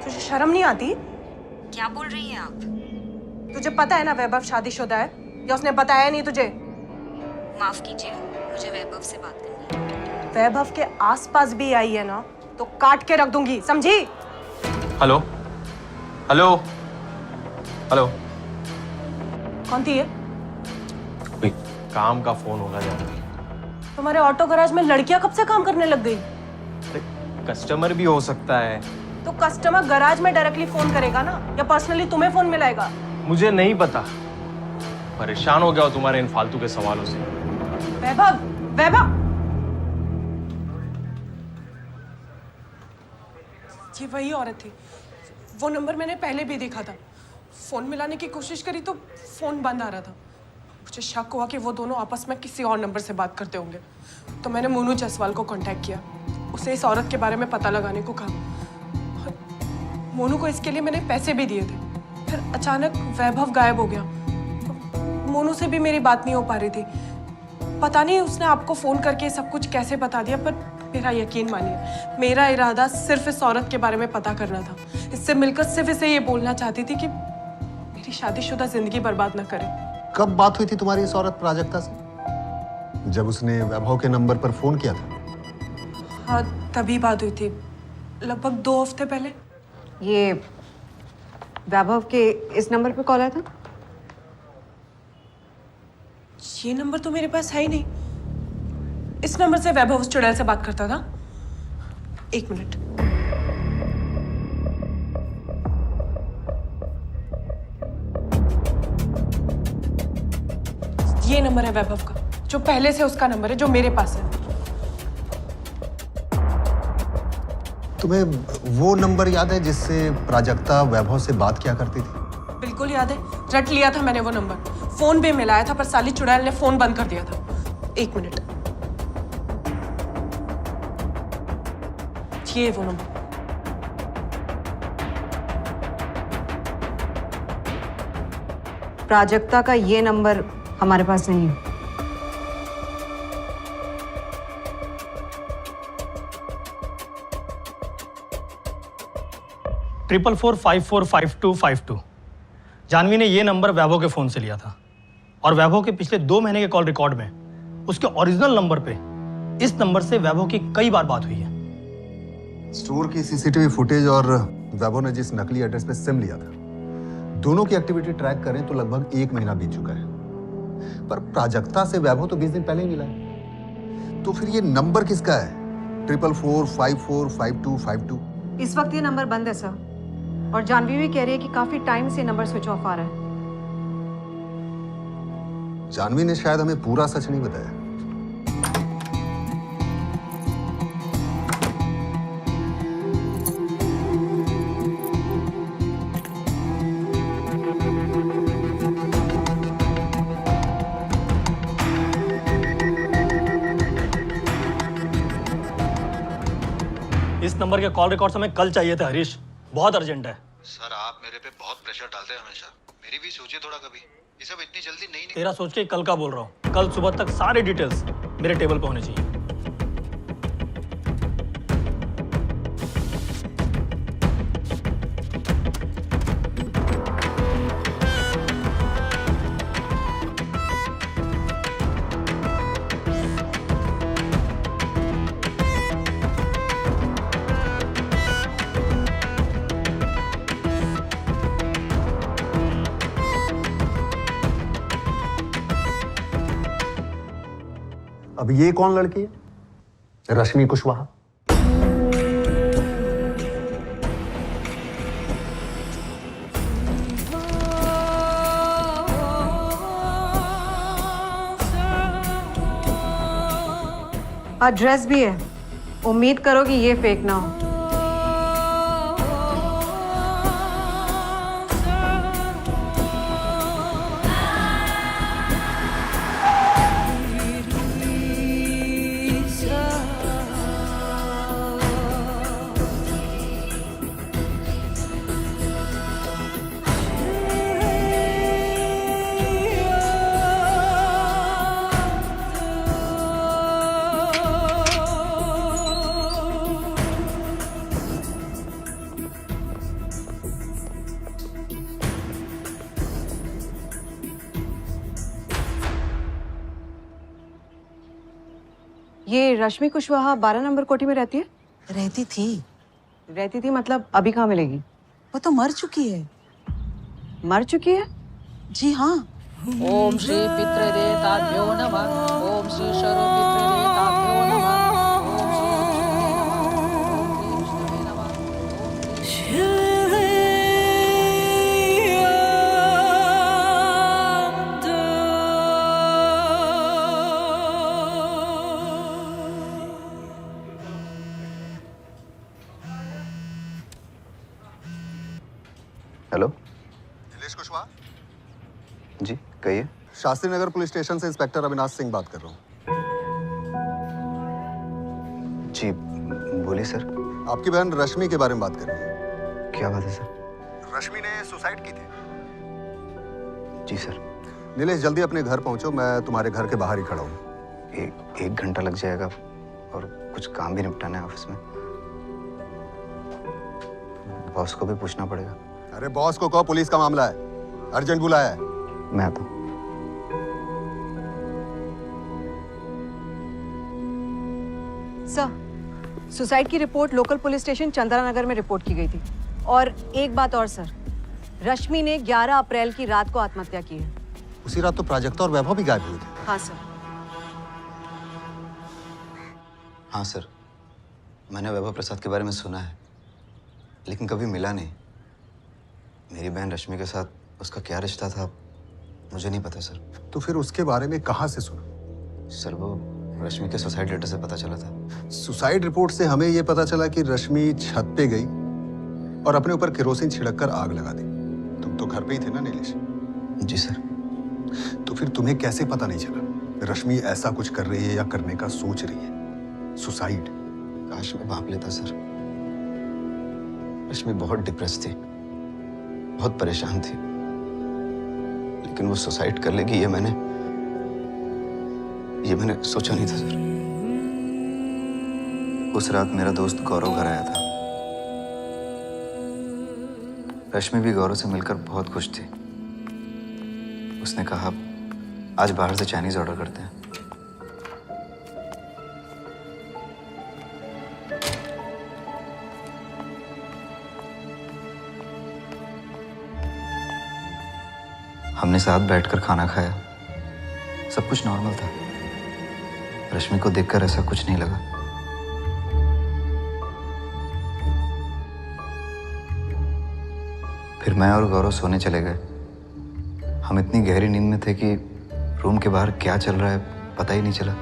तुझे शर्म नहीं आती? क्या बोल रही हैं आप? तुझे पता है ना वैभव शादीशुदा है, या उसने बताया नहीं तुझे? माफ कीजिए, मुझे वैभव से बात करनी है। वैभव के आसपास भी आई है ना तो काट के रख दूंगी, समझी? Hello, hello, hello. कौन थी ये? कोई काम का फोन होगा जानवी। तुम्हारे ऑटो गैराज में लड़कियां कब से काम करने लग गई? कस्टमर भी हो सकता है। तो कस्टमर गैराज में डायरेक्टली फोन करेगा ना, या पर्सनली तुम्हें फोन मिलाएगा? मुझे नहीं पता, परेशान हो गया हो तुम्हारे इन फालतू के सवालों से। वैभव, वैभव, ये वही औरत थी। वो नंबर मैंने पहले भी देखा था। फ़ोन मिलाने की कोशिश करी तो फ़ोन बंद आ रहा था। मुझे शक हुआ कि वो दोनों आपस में किसी और नंबर से बात करते होंगे, तो मैंने मोनू जायसवाल को कांटेक्ट किया। उसे इस औरत के बारे में पता लगाने को कहा। और मोनू को इसके लिए मैंने पैसे भी दिए थे। फिर अचानक वैभव गायब हो गया। मोनू से भी मेरी बात नहीं हो पा रही थी। पता नहीं उसने आपको फ़ोन करके सब कुछ कैसे बता दिया, पर मेरा यकीन मानिए, मेरा इरादा सिर्फ इस औरत के बारे में पता करना था। इससे मिलकर सिर्फ इसे ये बोलना चाहती थी कि मेरी शादीशुदा जिंदगी बर्बाद ना करे। कब बात हुई थी तुम्हारी इस औरत प्राजक्ता से? जब उसने वैभव के नंबर पर फोन किया था? हाँ, तभी बात हुई थी, लगभग 2 हफ्ते पहले। ये वैभव के इस नंबर पे कॉल आया था? ये नंबर तो मेरे पास है ही नहीं। इस नंबर से वैभव उस चुड़ैल से बात करता था। 1 मिनट। ये नंबर है वैभव का, जो पहले से उसका नंबर है, जो मेरे पास है। तुम्हें वो नंबर याद है जिससे प्राजक्ता वैभव से बात किया करती थी? बिल्कुल याद है, रट लिया था मैंने वो नंबर। फोन भी मिलाया था, पर साली चुड़ैल ने फोन बंद कर दिया था। 1 मिनट। ये वो नंबर। प्राजक्ता का ये नंबर हमारे पास नहीं है। ट्रिपल 4545252। जानवी ने ये नंबर वैभव के फोन से लिया था और वैभव के पिछले 2 महीने के कॉल रिकॉर्ड में उसके ओरिजिनल नंबर पे इस नंबर से वैभव की कई बार बात हुई है। स्टोर की सीसीटीवी फुटेज और वैभव ने जिस नकली एड्रेस पे सिम लिया था, दोनों की एक्टिविटी ट्रैक करें तो लगभग 1 महीना बीत चुका है। पर प्राजक्ता से वैभव तो 20 दिन पहले ही मिला है। तो फिर ये नंबर किसका है? 444545252। इस वक्त ये नंबर बंद है सर, और जानवी भी कह रही है कि काफी टाइम से नंबर स्विच ऑफ आ रहा है। जानवी ने शायद हमें पूरा सच नहीं बताया। इस नंबर के कॉल रिकॉर्ड्स हमें कल चाहिए थे हरीश, बहुत अर्जेंट है। सर आप मेरे पे बहुत प्रेशर डालते हैं हमेशा, मेरी भी सोचिए थोड़ा कभी। ये सब इतनी जल्दी नहीं। तेरा सोच के कल का बोल रहा हूँ। कल सुबह तक सारे डिटेल्स मेरे टेबल पे होने चाहिए। अब ये कौन लड़की है? रश्मि कुशवाहा। एड्रेस भी है। उम्मीद करो कि ये फेक ना हो। ये रश्मि कुशवाहा 12 नंबर कोठी में रहती है? रहती थी। रहती थी मतलब अभी कहाँ मिलेगी? वो तो मर चुकी है। मर चुकी है? जी हाँ। ओम श्री पितृदेवताभ्यो नमः। ओम श्री सर्व पितृदेवताभ्यो नमः। ओम श्री विष्णुवे नमः। ओम श्री हेलो नीलेश कुशवाहा जी, कहिए। शास्त्री नगर पुलिस स्टेशन से इंस्पेक्टर अविनाश सिंह बात कर रहा हूँ। जी बोलिए सर। आपकी बहन रश्मि के बारे में बात कर रही है। क्या बात है सर? रश्मि ने सुसाइड की थी। जी सर। नीलेश जल्दी अपने घर पहुंचो, मैं तुम्हारे घर के बाहर ही खड़ा हूँ। एक घंटा लग जाएगा और कुछ काम भी निपटाना है ऑफिस में। बॉस को भी पूछना पड़ेगा। अरे बॉस को कहो पुलिस का मामला है, अर्जेंट बुलाया है। मैं आता हूँ। सर, सुसाइड की report local police station Chandra Nagar में रिपोर्ट की गई थी। और एक बात और सर, रश्मि ने 11 अप्रैल की रात को आत्महत्या की है। उसी रात तो प्राजक्ता और वैभव भी गायब हुए थे। हाँ सर। हाँ सर, मैंने वैभव प्रसाद के बारे में सुना है, लेकिन कभी मिला नहीं। मेरी बहन रश्मि के साथ उसका क्या रिश्ता था मुझे नहीं पता सर। तो फिर उसके बारे में कहाँ से सुना? सर वो रश्मि के सुसाइड लेटर से पता चला था। सुसाइड रिपोर्ट से हमें यह पता चला कि रश्मि छत पे गई और अपने ऊपर केरोसिन छिड़ककर आग लगा दी। तुम तो घर पे ही थे ना नीलेश? जी सर। तो फिर तुम्हें कैसे पता नहीं चला रश्मि ऐसा कुछ कर रही है या करने का सोच रही है? सुसाइड। काश मैं भाप लेता सर। रश्मि बहुत डिप्रेस थी, बहुत परेशान थी, लेकिन वो सुसाइड कर लेगी ये मैंने सोचा नहीं था सर। उस रात मेरा दोस्त गौरव घर आया था। रश्मि भी गौरव से मिलकर बहुत खुश थी। उसने कहा आज बाहर से चाइनीज ऑर्डर करते हैं। हमने साथ बैठकर खाना खाया, सब कुछ नॉर्मल था। रश्मि को देखकर ऐसा कुछ नहीं लगा। फिर मैं और गौरव सोने चले गए। हम इतनी गहरी नींद में थे कि रूम के बाहर क्या चल रहा है पता ही नहीं चला।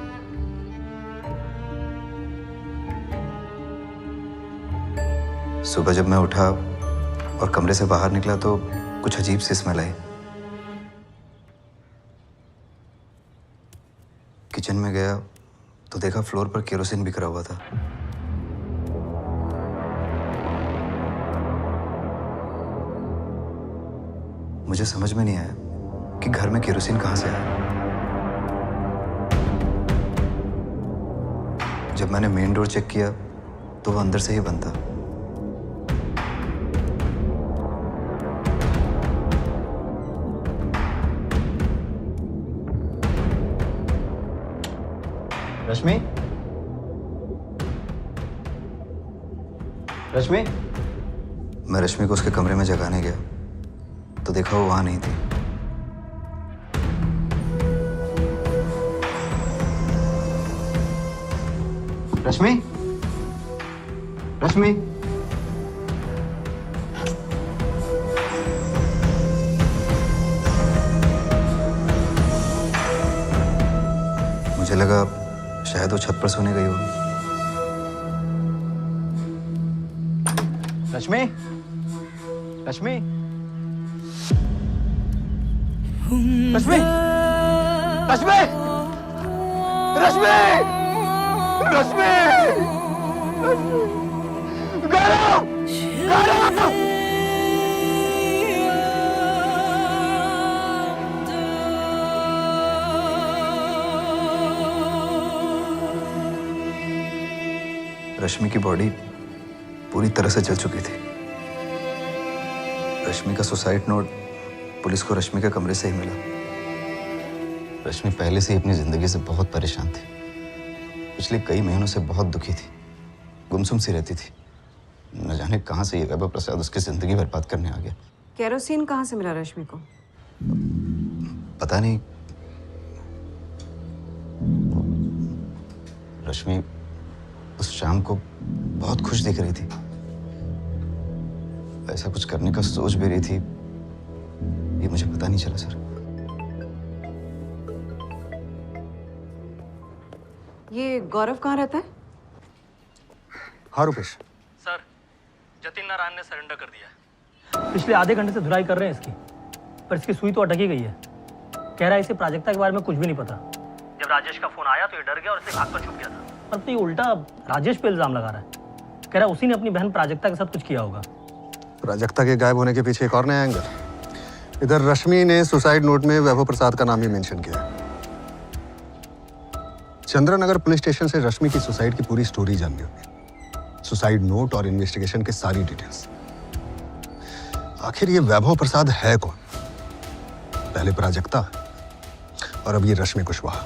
सुबह जब मैं उठा और कमरे से बाहर निकला तो कुछ अजीब सी स्मेल आई। किचन में गया तो देखा फ्लोर पर केरोसिन बिखरा हुआ था। मुझे समझ में नहीं आया कि घर में केरोसिन कहां से आया। जब मैंने मेन डोर चेक किया तो वो अंदर से ही बंद था। रश्मि? रश्मि? मैं रश्मि को उसके कमरे में जगाने गया तो देखा वो वहां नहीं थी। रश्मि? रश्मि? मुझे लगा शायद वो छत पर सोने गई होगी। रश्मि? रश्मि? रश्मि? रश्मि? रश्मि? रश्मि? गौरव! गौरव! रश्मि की बॉडी पूरी तरह से जल चुकी थी। रश्मि का सुसाइड नोट पुलिस को रश्मि के कमरे से ही मिला। रश्मि पहले से ही अपनी जिंदगी से बहुत परेशान थी। पिछले कई महीनों से बहुत दुखी थी, गुमसुम सी रहती थी। न जाने कहां से ये वैभव प्रसाद उसकी जिंदगी बर्बाद करने आ गया। केरोसिन कहाँ से मिला रश्मि को? पता नहीं। रश्मि उस शाम को बहुत खुश दिख रही थी। ऐसा कुछ करने का सोच भी रही थी, ये मुझे पता नहीं चला सर। ये गौरव कहाँ रहता है? हाँ रुपेश। सर, जतिन नारायण ने सरेंडर कर दिया। पिछले आधे घंटे से धुलाई कर रहे हैं इसकी, पर इसकी सुई तो अटक ही गई है। कह रहा है इसे प्राजक्ता के बारे में कुछ भी नहीं पता। जब राजेश का फोन आया तो ये डर गया और इसे भाग कर छुप गया था। पर तो ये उल्टा राजेश पे इल्जाम लगा रहा है। कह रहा है उसी ने अपनी बहन प्राजक्ता के साथ कुछ किया होगा। प्राजक्ता के गायब होने के पीछे एक और नया एंगल। इधर रश्मि ने सुसाइड नोट में वैभव प्रसाद का नाम ही मेंशन किया है। चंद्रनगर पुलिस स्टेशन से रश्मि की सुसाइड की पूरी स्टोरी जाननी होगी, सुसाइड नोट और इन्वेस्टिगेशन की सारी डिटेल्स। आखिर ये वैभव प्रसाद है कौन? पहले प्राजक्ता और अब ये रश्मि कुशवाहा।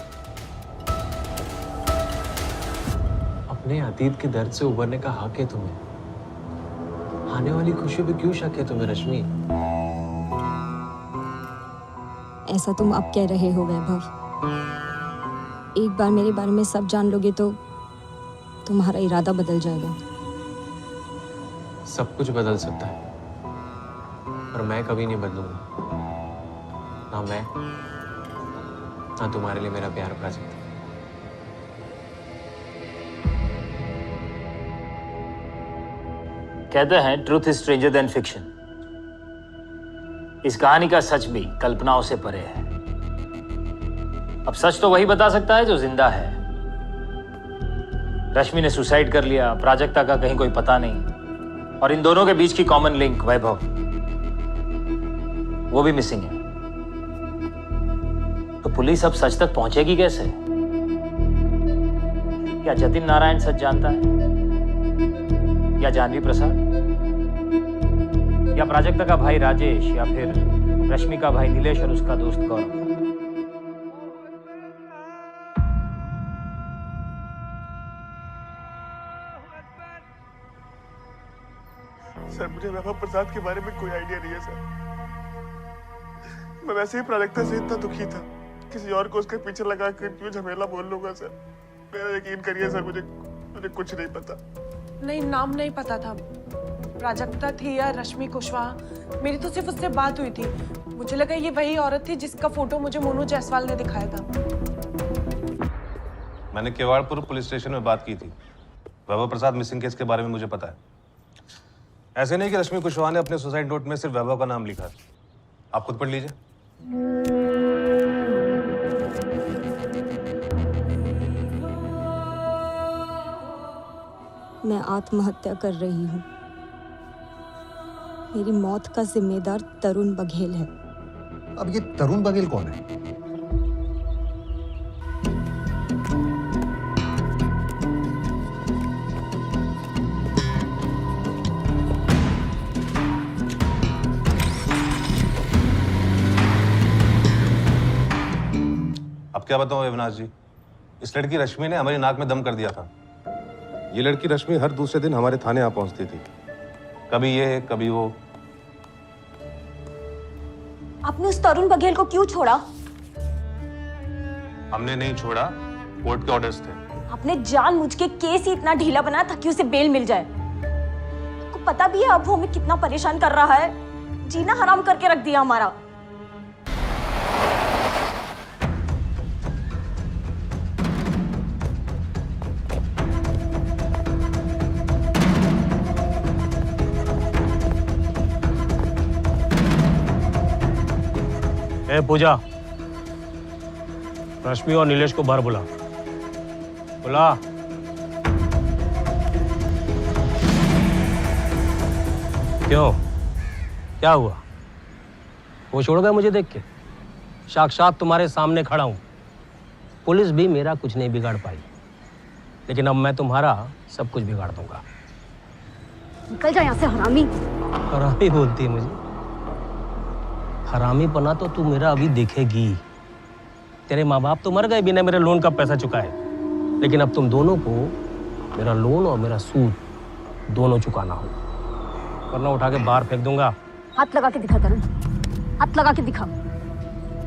अपने अतीत के दर्द से उबरने का हक है तुम्हें। आने वाली खुशियों पे क्यों शक है तुम्हें रश्मि? ऐसा तुम अब कह रहे हो वैभव। एक बार मेरे बारे में सब जान लोगे तो तुम्हारा इरादा बदल जाएगा। सब कुछ बदल सकता है, पर मैं कभी नहीं बदलूंगा। ना मैं, ना तुम्हारे लिए मेरा प्यार प्राजक्ता। कहते हैं truth is stranger then fiction. इस कहानी का सच भी कल्पनाओं से परे है। अब सच तो वही बता सकता है जो जिंदा है। रश्मि ने सुसाइड कर लिया, प्राजक्ता का कहीं कोई पता नहीं, और इन दोनों के बीच की कॉमन लिंक वैभव, वो भी मिसिंग है। तो पुलिस अब सच तक पहुंचेगी कैसे? क्या जतिन नारायण सच जानता है, या जानवी प्रसाद, या प्राजक्ता का भाई राजेश, या फिर रश्मि का भाई नीलेश और उसका दोस्त गौरव? सर मुझे वैभव प्रसाद के बारे में कोई आइडिया नहीं है सर। मैं वैसे ही प्राजक्ता से इतना दुखी था, किसी और को उसके पीछे लगा कर क्यों झमेला बोल लूंगा सर। मेरा यकीन करिए सर, मुझे कुछ नहीं पता। नहीं, नाम नहीं पता था। प्राजक्ता थी या रश्मि कुशवाहा, मेरी तो सिर्फ उससे बात हुई थी। मुझे लगा ये वही औरत थी जिसका फोटो मुझे मोनू जायसवाल ने दिखाया था। मैंने केवाड़पुर पुलिस स्टेशन में बात की थी। वैभव प्रसाद मिसिंग केस के बारे में मुझे पता है। ऐसे नहीं कि रश्मि कुशवाहा ने अपने सुसाइड नोट में सिर्फ वैभव का नाम लिखा है। आप खुद पढ़ लीजिए। मैं आत्महत्या कर रही हूँ। मेरी मौत का जिम्मेदार तरुण बघेल है। अब ये तरुण बघेल कौन है? अब क्या बताऊं अविनाश जी, इस लड़की रश्मि ने हमारी नाक में दम कर दिया था। ये लड़की रश्मि हर दूसरे दिन हमारे थाने आ पहुंचती थी, कभी ये कभी वो। आपने उस तरुण बघेल को क्यों छोड़ा? हमने नहीं छोड़ा, कोर्ट के ऑर्डर्स थे। आपने जानबूझ के केस ही इतना ढीला बनाया ताकि उसे बेल मिल जाए। आपको पता भी है अब वो हमें कितना परेशान कर रहा है, जीना हराम करके रख दिया हमारा। ए पूजा, रश्मि और नीलेश को बाहर बुला। क्यों, क्या हुआ? वो छोड़ गए मुझे देख के? साक्षात तुम्हारे सामने खड़ा हूं। पुलिस भी मेरा कुछ नहीं बिगाड़ पाई, लेकिन अब मैं तुम्हारा सब कुछ बिगाड़ दूंगा। निकल जा यहाँ से हरामी। हरामी बोलती है मुझे? हरामी पना तो तू मेरा अभी देखेगी। तेरे माँ बाप तो मर गए बिना मेरे लोन का पैसा चुकाए, लेकिन अब तुम दोनों को मेरा लोन और मेरा सूद दोनों चुकाना हो, वरना उठा के बाहर फेंक दूंगा। हाथ लगा के दिखा तरुण, हाथ लगा के दिखा।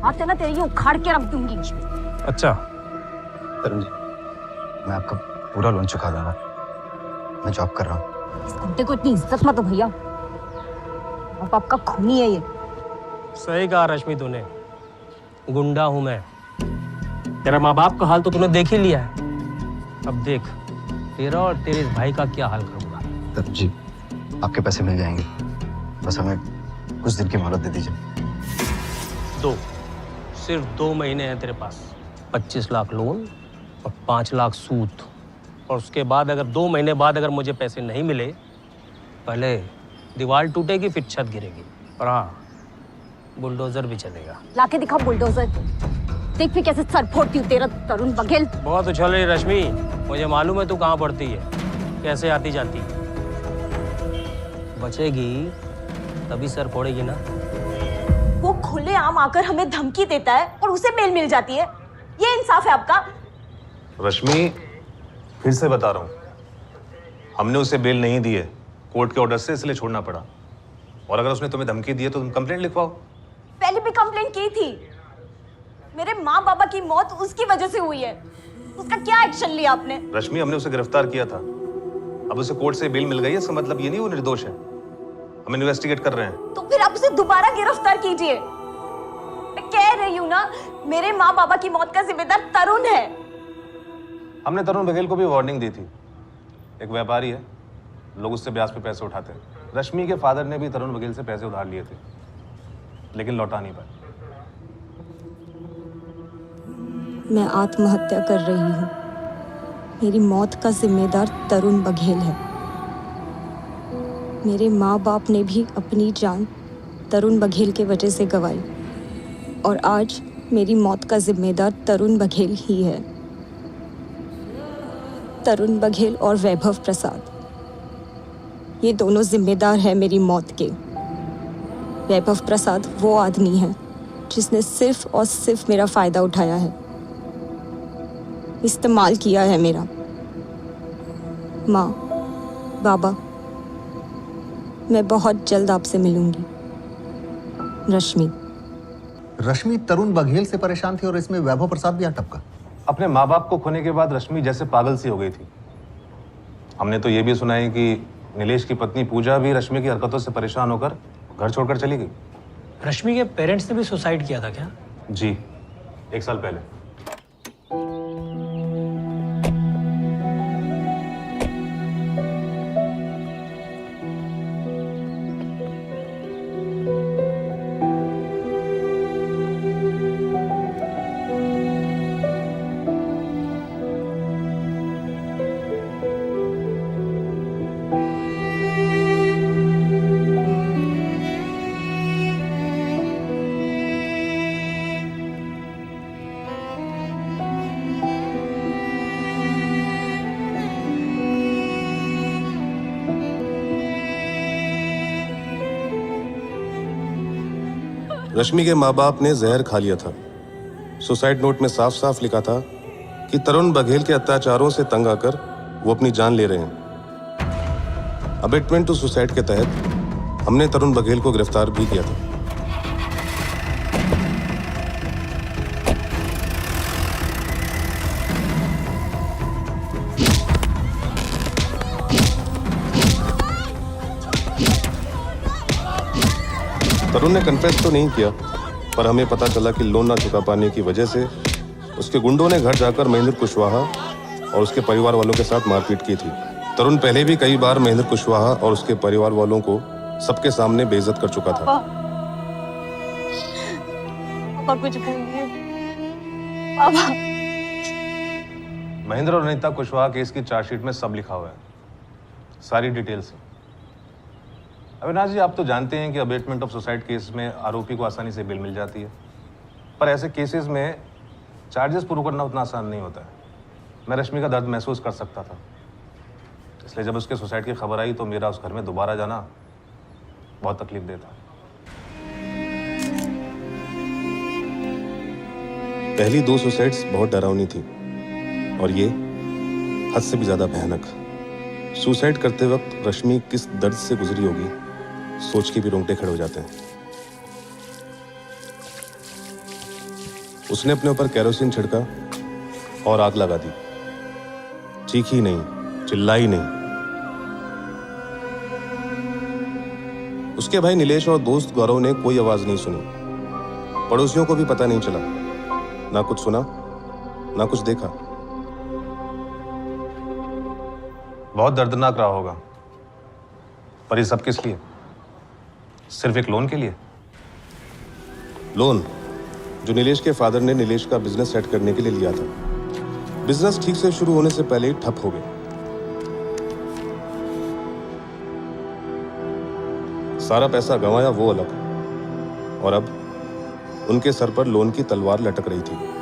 हाथ है ना तेरी यूं उखाड़ के रख दूंगी। अच्छा तरुण जी, मैं आपका पूरा लोन चुका दूंगा। मैं जॉब कर रहा हूँ। इस घंटे को इतनी इज्जत मत दो भैया, बाप का खूनी है ये। सही कहा रश्मि तूने, गुंडा हूं मैं। तेरा माँ बाप का हाल तो तूने देख ही लिया है, अब देख तेरा और तेरे इस भाई का क्या हाल करूंगा। तरुण जी, आपके पैसे मिल जाएंगे, बस हमें कुछ दिन की मोहलत दे दीजिए। 2 सिर्फ 2 महीने हैं तेरे पास। 25 लाख लोन और 5 लाख सूद। और उसके बाद अगर 2 महीने बाद अगर मुझे पैसे नहीं मिले, पहले दीवार टूटेगी फिर छत गिरेगी, और हाँ बुलडोजर भी चलेगा। लाके दिखा बुलडोजर, देख फिर कैसे सर फोड़ती हूँ तेरा तरुण बघेल। बहुत उछल रही रश्मि, मुझे मालूम है तू कहाँ पड़ती है, कैसे आती जाती है। बचेगी तभी सर फोड़ेगी ना। वो खुले आम आकर हमें धमकी देता है और उसे बेल मिल जाती है, ये इंसाफ है आपका? रश्मि, फिर से बता रहा हूँ, हमने उसे बेल नहीं दी है, कोर्ट के ऑर्डर से, इसलिए छोड़ना पड़ा। और अगर उसने तुम्हें धमकी दी है तो तुम कंप्लेंट लिखवाओ। पहले भी कंप्लेंट की थी। मेरे माँ बाबा की मौत उसकी वजह से हुई है, उसका क्या एक्शन लिया आपने? रश्मि, हमने उसे गिरफ्तार किया था, अब उसे कोर्ट से बेल मिल गई है, इसका मतलब ये नहीं वो निर्दोष है। हम इन्वेस्टिगेट कर रहे हैं। तो फिर आप उसे दोबारा गिरफ्तार कीजिए। मैं कह रही हूँ ना, मेरे माँ बाबा की मौत का जिम्मेदार तरुण है। हमने तरुण बघेल को भी वार्निंग दी थी। एक व्यापारी है, लोग उससे ब्याज पे पैसे उठाते हैं। रश्मि के फादर ने भी तरुण बघेल से पैसे उधार लिए थे, लेकिन लौटा नहीं पाए। मैं आत्महत्या कर रही हूँ। मेरी मौत का जिम्मेदार तरुण बघेल है। मेरे माँ बाप ने भी अपनी जान तरुण बघेल के वजह से गंवाई, और आज मेरी मौत का जिम्मेदार तरुण बघेल ही है। तरुण बघेल और वैभव प्रसाद, ये दोनों जिम्मेदार हैं मेरी मौत के। वैभव प्रसाद वो आदमी है जिसने सिर्फ और सिर्फ मेरा फायदा उठाया है, इस्तेमाल किया है मेरा। माँ, बाबा, मैं बहुत जल्द आपसे मिलूंगी। रश्मि। रश्मि तरुण बघेल से परेशान थी और इसमें वैभव प्रसाद भी आ टपका। अपने माँ बाप को खोने के बाद रश्मि जैसे पागल सी हो गई थी। हमने तो ये भी सुना है कि नीलेश की पत्नी पूजा भी रश्मि की हरकतों से परेशान होकर घर छोड़कर चली गई। रश्मि के पेरेंट्स ने भी सुसाइड किया था क्या? जी, 1 साल पहले। रश्मि के माँ बाप ने जहर खा लिया था। सुसाइड नोट में साफ साफ लिखा था कि तरुण बघेल के अत्याचारों से तंग आकर वो अपनी जान ले रहे हैं। अबेटमेंट टू सुसाइड के तहत हमने तरुण बघेल को गिरफ्तार भी किया था। तरुण ने कन्फेस तो नहीं किया, पर हमें पता चला कि लोन ना चुका पाने की वजह से उसके गुंडों ने घर जाकर महेंद्र कुशवाहा और उसके परिवार वालों के साथ मारपीट की थी। तरुण पहले भी कई बार महेंद्र कुशवाहा और उसके परिवार वालों को सबके सामने बेइज्जत कर चुका था। पापा कुछ बोलिए। पापा। महेंद्र और अनीता कुशवाहा केस की चार्जशीट में सब लिखा हुआ है, सारी डिटेल्स। अविनाश जी, आप तो जानते हैं कि अबेटमेंट ऑफ सुसाइड केस में आरोपी को आसानी से बेल मिल जाती है, पर ऐसे केसेस में चार्जेस प्रूव करना उतना आसान नहीं होता है। मैं रश्मि का दर्द महसूस कर सकता था, इसलिए जब उसके सुसाइड की खबर आई तो मेरा उस घर में दोबारा जाना बहुत तकलीफ देता। पहली 2 सुसाइड्स बहुत डरावनी थी और ये हद से भी ज्यादा भयानक। सुसाइड करते वक्त रश्मि किस दर्द से गुजरी होगी, सोच के भी रोंगटे खड़े हो जाते हैं। उसने अपने ऊपर केरोसिन छिड़का और आग लगा दी। चीखी नहीं, चिल्लाई नहीं। उसके भाई नीलेश और दोस्त गौरव ने कोई आवाज नहीं सुनी। पड़ोसियों को भी पता नहीं चला, ना कुछ सुना ना कुछ देखा। बहुत दर्दनाक रहा होगा, पर ये सब किस लिए? सिर्फ एक लोन के लिए? लोन जो नीलेश के फादर ने नीलेश का बिजनेस सेट करने के लिए लिया था, बिजनेस ठीक से शुरू होने से पहले ही ठप हो गया। सारा पैसा गंवाया वो अलग, और अब उनके सर पर लोन की तलवार लटक रही थी।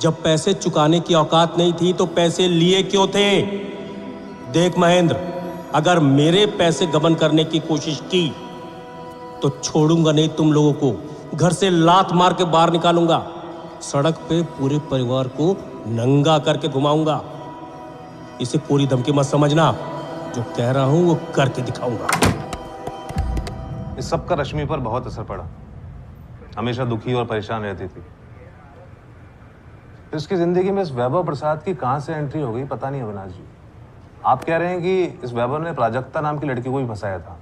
जब पैसे चुकाने की औकात नहीं थी तो पैसे लिए क्यों थे? देख महेंद्र, अगर मेरे पैसे गबन करने की कोशिश की तो छोड़ूंगा नहीं तुम लोगों को, घर से लात मार के बाहर निकालूंगा, सड़क पे पूरे परिवार को नंगा करके घुमाऊंगा। इसे पूरी धमकी मत समझना, जो कह रहा हूं वो करके दिखाऊंगा। इस सब का रश्मि पर बहुत असर पड़ा। हमेशा दुखी और परेशान रहती थी। फिर उसकी जिंदगी में इस वैभव प्रसाद की कहां से एंट्री हो गई पता नहीं अविनाश जी। आप कह रहे हैं कि इस वैभव ने प्राजक्ता नाम की लड़की को भी फंसाया था,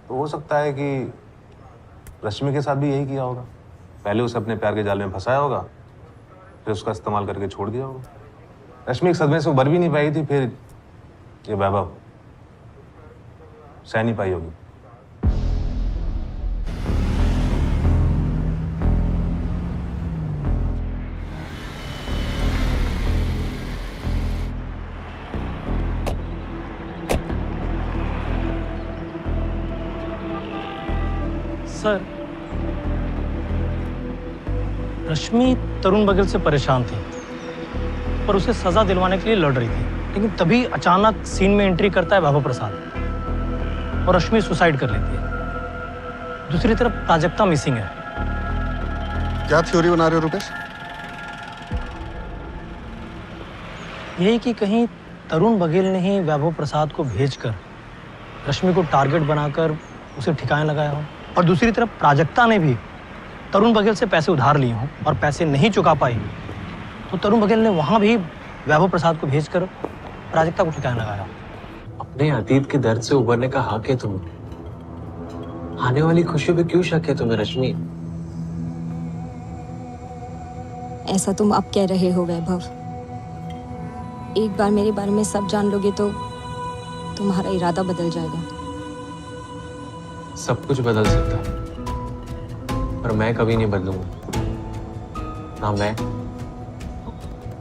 तो हो सकता है कि रश्मि के साथ भी यही किया होगा। पहले उसे अपने प्यार के जाल में फंसाया होगा, फिर उसका इस्तेमाल करके छोड़ दिया होगा। रश्मि एक सदमे से उबर भी नहीं पाई थी, फिर ये वैभव सह नहीं पाई होगी। सर, रश्मि तरुण बघेल से परेशान थी पर उसे सजा दिलवाने के लिए लड़ रही थी, लेकिन तभी अचानक सीन में एंट्री करता है वैभव प्रसाद और रश्मि सुसाइड कर लेती है। दूसरी तरफ प्राजक्ता मिसिंग है। क्या थ्योरी बना रहे हो रुपेश? यही कि कहीं तरुण बघेल ने ही वैभव प्रसाद को भेजकर रश्मि को टारगेट बनाकर उसे ठिकाने लगाया हो, और दूसरी तरफ प्राजक्ता ने भी तरुण बघेल से पैसे उधार लिए हों और पैसे नहीं चुका पाई, तो तरुण बघेल ने वहां भी वैभव प्रसाद को भेजकर प्राजक्ता को ठिकाने लगाया। अपने अतीत के दर्द से उबरने का हक है तुम्हें। आने वाली खुशियों पे क्यों शक है तुम्हें रश्मि? ऐसा तुम अब कह रहे हो वैभव। एक बार मेरे बारे में सब जान लोगे तो तुम्हारा इरादा बदल जाएगा। सब कुछ बदल सकता है, पर मैं कभी नहीं बदलूंगा। ना मैं,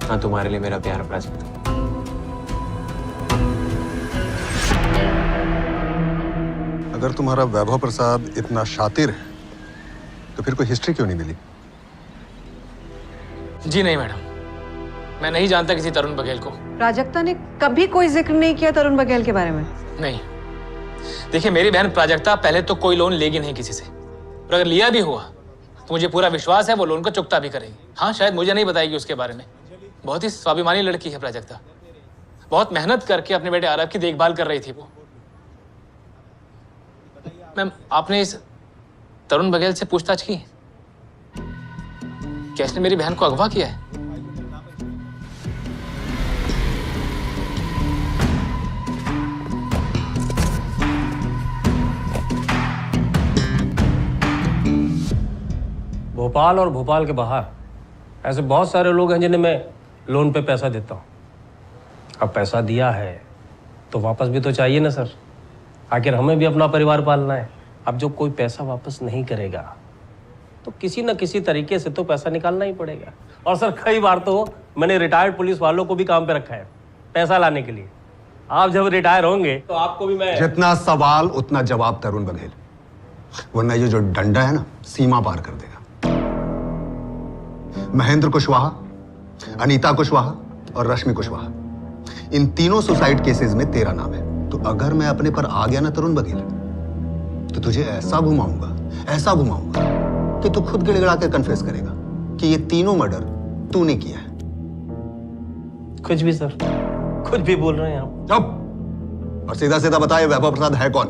ना तुम्हारे लिए मेरा प्यार प्राजक्ता। अगर तुम्हारा वैभव प्रसाद इतना शातिर है तो फिर कोई हिस्ट्री क्यों नहीं मिली? जी नहीं मैडम, मैं नहीं जानता किसी तरुण बघेल को। प्राजक्ता ने कभी कोई जिक्र नहीं किया तरुण बघेल के बारे में। नहीं, देखिए मेरी बहन प्राजक्ता पहले तो कोई लोन लेगी नहीं किसी से, और अगर लिया भी हुआ तो मुझे पूरा विश्वास है वो लोन को चुकता भी करेगी। हाँ, शायद मुझे नहीं बताएगी उसके बारे में। बहुत ही स्वाभिमानी लड़की है प्राजक्ता। बहुत मेहनत करके अपने बेटे आरव की देखभाल कर रही थी वो। मैम, आपने इस तरुण बघेल से पूछताछ की क्या इसने मेरी बहन को अगवा किया है? भोपाल और भोपाल के बाहर ऐसे बहुत सारे लोग हैं जिन्हें मैं लोन पे पैसा देता हूँ। अब पैसा दिया है तो वापस भी तो चाहिए ना सर, आखिर हमें भी अपना परिवार पालना है। अब जो कोई पैसा वापस नहीं करेगा तो किसी न किसी तरीके से तो पैसा निकालना ही पड़ेगा। और सर कई बार तो मैंने रिटायर्ड पुलिस वालों को भी काम पे रखा है पैसा लाने के लिए। आप जब रिटायर होंगे तो आपको भी मैं। जितना सवाल उतना जवाब तरुण बघेल, वरना ये जो डंडा है ना सीमा पार कर देगा। महेंद्र कुशवाहा, अनीता कुशवाहा और रश्मि कुशवाहा, इन तीनों सुसाइड केसेस में तेरा नाम है। तो अगर मैं अपने पर आ गया ना तरुण बघेल, तो तुझे ऐसा घुमाऊंगा कि तू खुद गिड़गिड़ा के कन्फेस करेगा कि ये तीनों मर्डर तूने किया है। कुछ भी सर, कुछ भी बोल रहे हैं आप। चुप, और सीधा सीधा बताइए वैभव प्रसाद है कौन?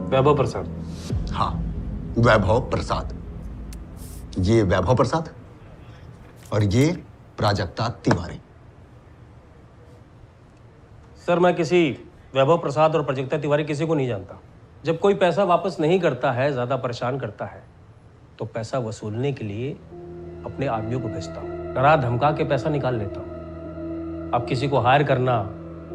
वैभव प्रसाद? हाँ, वैभव प्रसाद। ये वैभव प्रसाद और ये प्राजक्ता तिवारी। सर मैं किसी वैभव प्रसाद और प्राजक्ता तिवारी किसी को नहीं जानता। जब कोई पैसा वापस नहीं करता है, ज्यादा परेशान करता है, तो पैसा वसूलने के लिए अपने आदमियों को भेजता हूँ। डरा धमका के पैसा निकाल लेता हूँ। अब किसी को हायर करना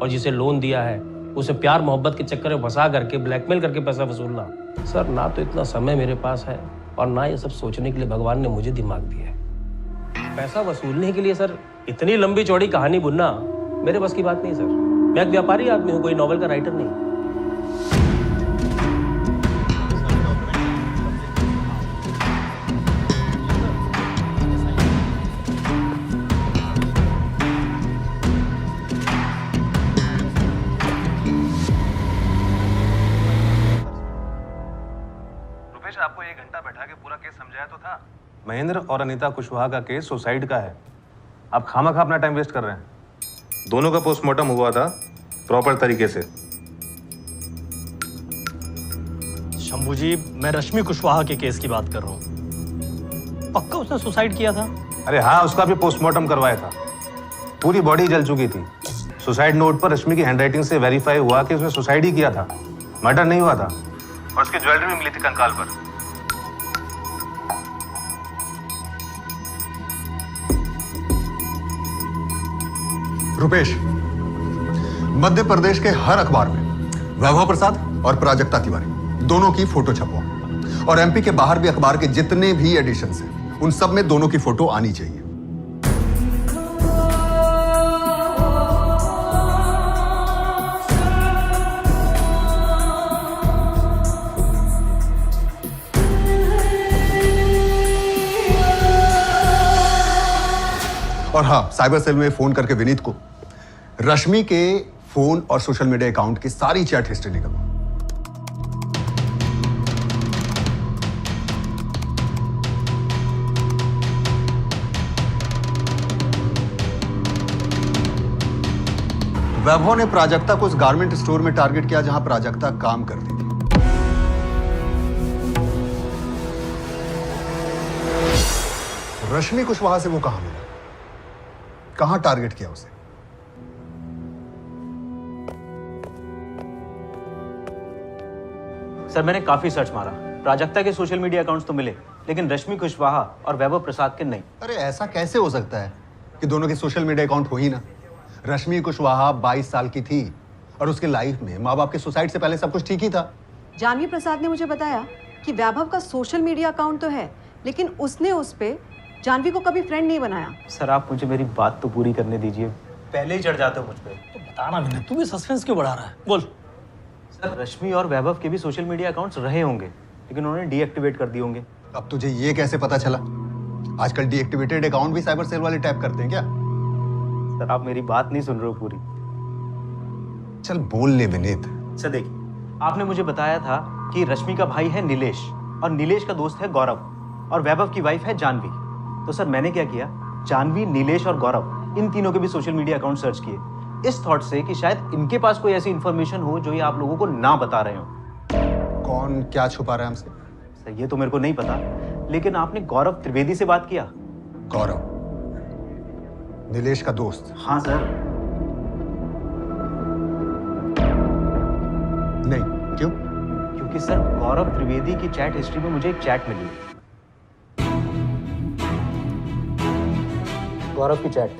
और जिसे लोन दिया है उसे प्यार मोहब्बत के चक्कर में फंसा करके ब्लैकमेल करके पैसा वसूलना, सर ना तो इतना समय मेरे पास है और ना ये सब सोचने के लिए भगवान ने मुझे दिमाग दिया है। पैसा वसूलने के लिए सर इतनी लंबी चौड़ी कहानी बुनना मेरे बस की बात नहीं सर। मैं एक व्यापारी आदमी हूँ, कोई नॉवल का राइटर नहीं। आपको 1 घंटा बैठा के पूरा केस समझाया तो था। महेंद्र और अनीता कुशवाहा का केस सुसाइड का है। आप खामखा अपना टाइम वेस्ट कर रहे हैं। दोनों का पोस्टमार्टम हुआ था प्रॉपर तरीके से। शंभू जी, मैं रश्मि कुशवाहा के केस की बात कर रहा हूँ। पक्का उसने सुसाइड किया था? अरे हाँ, उसका भी पोस्टमार्टम करवाया था। पूरी बॉडी जल चुकी थी। सुसाइड नोट पर रश्मि की हैंडराइटिंग से वेरीफाई हुआ कि उसने सुसाइड ही किया था, मर्डर नहीं हुआ था। और उसकी ज्वेलरी भी मिली थी कंकाल पर। रुपेश, मध्य प्रदेश के हर अखबार में वैभव प्रसाद और प्राजक्ता तिवारी दोनों की फोटो छपवाओ, और एमपी के बाहर भी अखबार के जितने भी एडिशंस हैं उन सब में दोनों की फोटो आनी चाहिए। और हाँ, साइबर सेल में फोन करके विनीत को रश्मि के फोन और सोशल मीडिया अकाउंट की सारी चैट हिस्ट्री निकलवाओ। वैभव ने प्राजक्ता को उस गारमेंट स्टोर में टारगेट किया जहां प्राजक्ता काम करती थी। रश्मि कुशवाहा से वो कहां मिला, कहां टारगेट किया उसे? सर, मैंने काफी सर्च मारा। प्राजक्ता के सोशल मीडिया अकाउंट्स तो मिले, लेकिन रश्मि कुशवाहा और वैभव प्रसाद के नहीं। अरे ऐसा कैसे हो सकता है कि दोनों के सोशल मीडिया अकाउंट हो ही ना? रश्मि कुशवाहा 22 साल की थी और उसके लाइफ में माँ बाप के सुसाइड से पहले सब कुछ ठीक ही था। जानवी प्रसाद ने मुझे बताया कि वैभव का सोशल मीडिया अकाउंट तो है, लेकिन उसने उस पे जानवी को कभी फ्रेंड नहीं बनाया। सर, आप मुझे मेरी बात तो पूरी करने दीजिए। पहले ही चढ़ जाते हो मुझ पे। तो बताना भी नहीं, तू भी सस्पेंस क्यों बढ़ा रहा है? बोल। सर, रश्मि और वैभव के भी सोशल मीडिया अकाउंट्स रहे होंगे, लेकिन उन्होंने डीएक्टिवेट कर दिए होंगे। अब तुझे ये कैसे पता चला? आजकल डीएक्टिवेटेड अकाउंट भी साइबर सेल वाले टैप करते हैं क्या? सर, आप मेरी बात नहीं सुन रहे हो पूरी। चल बोल ले विनीत। सर देखिए, आपने मुझे बताया था कि रश्मि का भाई है नीलेश और नीलेश का दोस्त है गौरव और वैभव की वाइफ है जानवी। तो सर मैंने क्या किया, जानवी, नीलेश और गौरव इन तीनों के भी सोशल मीडिया अकाउंट सर्च किए, इस थॉट से कि शायद इनके पास कोई ऐसी इंफॉर्मेशन हो जो ये आप लोगों को ना बता रहे हो। कौन क्या छुपा रहा है हमसे? सर ये तो मेरे को नहीं पता, लेकिन आपने गौरव त्रिवेदी से बात किया? गौरव नीलेश का दोस्त? हाँ सर। नहीं, क्यों? क्योंकि सर गौरव त्रिवेदी की चैट हिस्ट्री में मुझे एक चैट मिली, गौरव की चैट।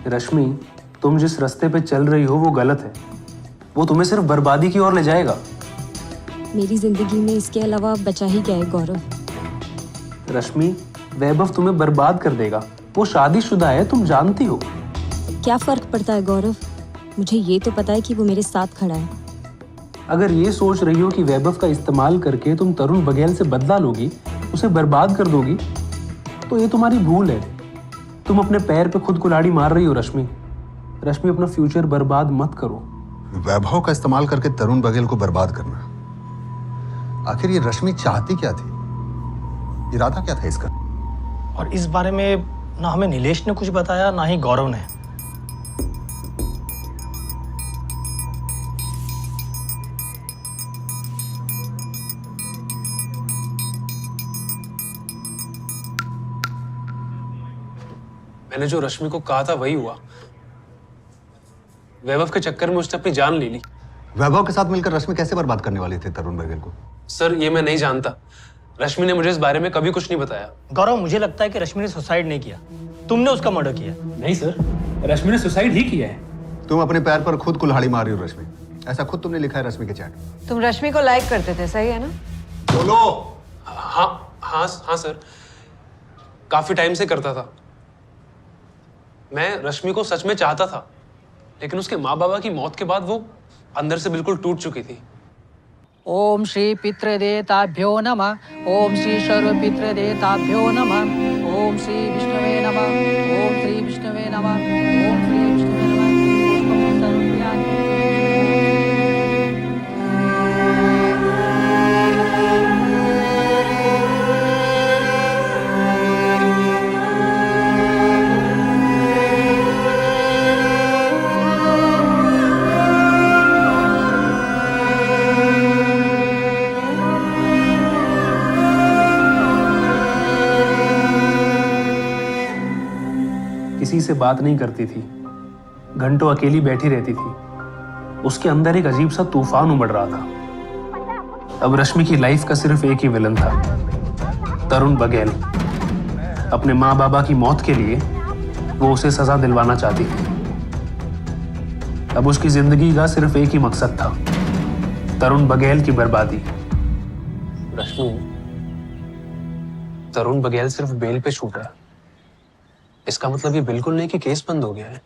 रश्मि, तुम जिस रास्ते पे चल रही हो वो गलत है। वो तुम्हें सिर्फ बर्बादी की ओर ले जाएगा। मेरी जिंदगी में इसके अलावा बचा ही क्या है गौरव? रश्मि, वैभव तुम्हें बर्बाद कर देगा। वो शादीशुदा है, तुम जानती हो। क्या फर्क पड़ता है गौरव? मुझे ये तो पता है कि वो मेरे साथ खड़ा है। अगर ये सोच रही हो कि वैभव का इस्तेमाल करके तुम तरुण बघेल से बदला लोगी, उसे बर्बाद कर दोगी, तो ये तुम्हारी भूल है। तुम अपने पैर पे खुद कुल्हाड़ी मार रही हो रश्मि। रश्मि, अपना फ्यूचर बर्बाद मत करो। वैभव का इस्तेमाल करके तरुण बघेल को बर्बाद करना, आखिर ये रश्मि चाहती क्या थी? इरादा क्या था इसका? और इस बारे में ना हमें नीलेश ने कुछ बताया, ना ही गौरव ने। मैंने जो रश्मि को कहा था वही हुआ। वैभव के चक्कर में उसने अपनी जान ले ली। वैभव के साथ मिलकर रश्मि कैसे बर्बाद करने वाली थी तरुण बघेल को? सर ये मैं नहीं जानता। रश्मि ने मुझे इस बारे में कभी कुछ नहीं बताया। गौरव, मुझे लगता है कि रश्मि ने सुसाइड नहीं किया, तुमने उसका मर्डर किया। नहीं सर, रश्मि ने सुसाइड ही किया है। तुम अपने पैर पर खुद कुल्हाड़ी मार रही हो रश्मि, ऐसा खुद तुमने लिखा है रश्मि के चैट। तुम रश्मि को लाइक करते थे, सही है ना? बोलो। हाँ सर, काफी टाइम से करता था। मैं रश्मि को सच में चाहता था, लेकिन उसके माँ बाबा की मौत के बाद वो अंदर से बिल्कुल टूट चुकी थी। ओम श्री पितृदेवताभ्यो नमः। ओम श्री सर्वपितृदेवताभ्यो नमः। ओम श्री विष्णवे नमः। ओम श्री विष्णवे नमः। ओम श्री विष्णवे नमः। पुष्पं सर्वयामि। किसी से बात नहीं करती थी, घंटों अकेली बैठी रहती थी। उसके अंदर एक अजीब सा तूफान उमड़ रहा था। अब रश्मि की लाइफ का सिर्फ एक ही विलन था, तरुण बघेल। अपने माँ बाबा की मौत के लिए वो उसे सजा दिलवाना चाहती थी। अब उसकी जिंदगी का सिर्फ एक ही मकसद था, तरुण बघेल की बर्बादी। रश्मि, तरुण बघेल सिर्फ बेल पे छूटा है, इसका मतलब ये बिल्कुल नहीं कि केस बंद हो गया है।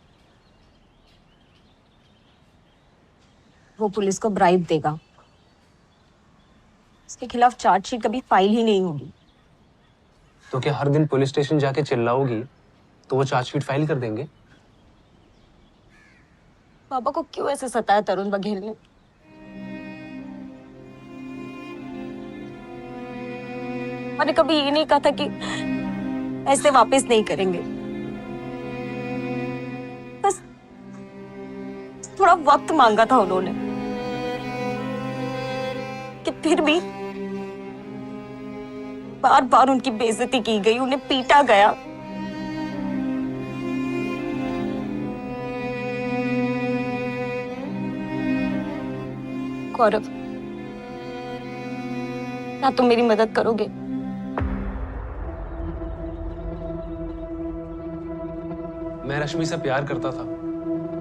वो पुलिस को ब्राइब देगा, उसके खिलाफ चार्जशीट कभी फाइल ही नहीं होगी। तो क्या हर दिन पुलिस स्टेशन जाके चिल्लाओगी तो वो चार्जशीट फाइल कर देंगे? पापा को क्यों ऐसे सताया तरुण बघेल ने? मैंने कभी ये नहीं कहा था कि ऐसे वापस नहीं करेंगे। बस थोड़ा वक्त मांगा था उन्होंने, कि फिर भी बार बार उनकी बेइज्जती की गई, उन्हें पीटा गया। गौरव, ना तुम मेरी मदद करोगे? मैं रश्मि से प्यार करता था,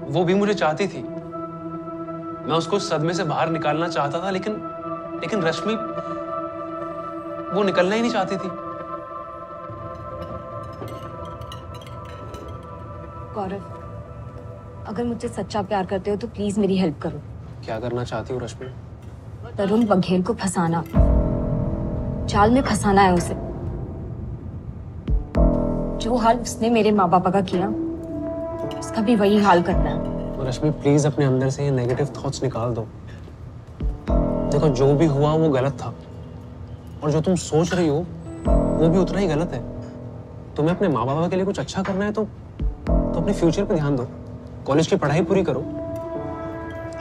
वो भी मुझे चाहती थी। मैं उसको सदमे से बाहर निकालना चाहता था, लेकिन रश्मि वो निकलना ही नहीं चाहती थी। गौरव, अगर मुझसे सच्चा प्यार करते हो तो प्लीज मेरी हेल्प करो। क्या करना चाहती हो रश्मि? तरुण बघेल को फंसाना, जाल में फंसाना है उसे। जो हाल उसने मेरे माँ बापा का किया, उसका भी वही हाल करना है। रश्मि, प्लीज अपने अंदर से ये नेगेटिव थॉट्स निकाल दो। देखो, जो भी हुआ वो गलत था, और जो तुम सोच रही हो वो भी उतना ही गलत है। तुम्हें अपने माँ बाबा के लिए कुछ अच्छा करना है तो अपने फ्यूचर पे ध्यान दो, कॉलेज की पढ़ाई पूरी करो,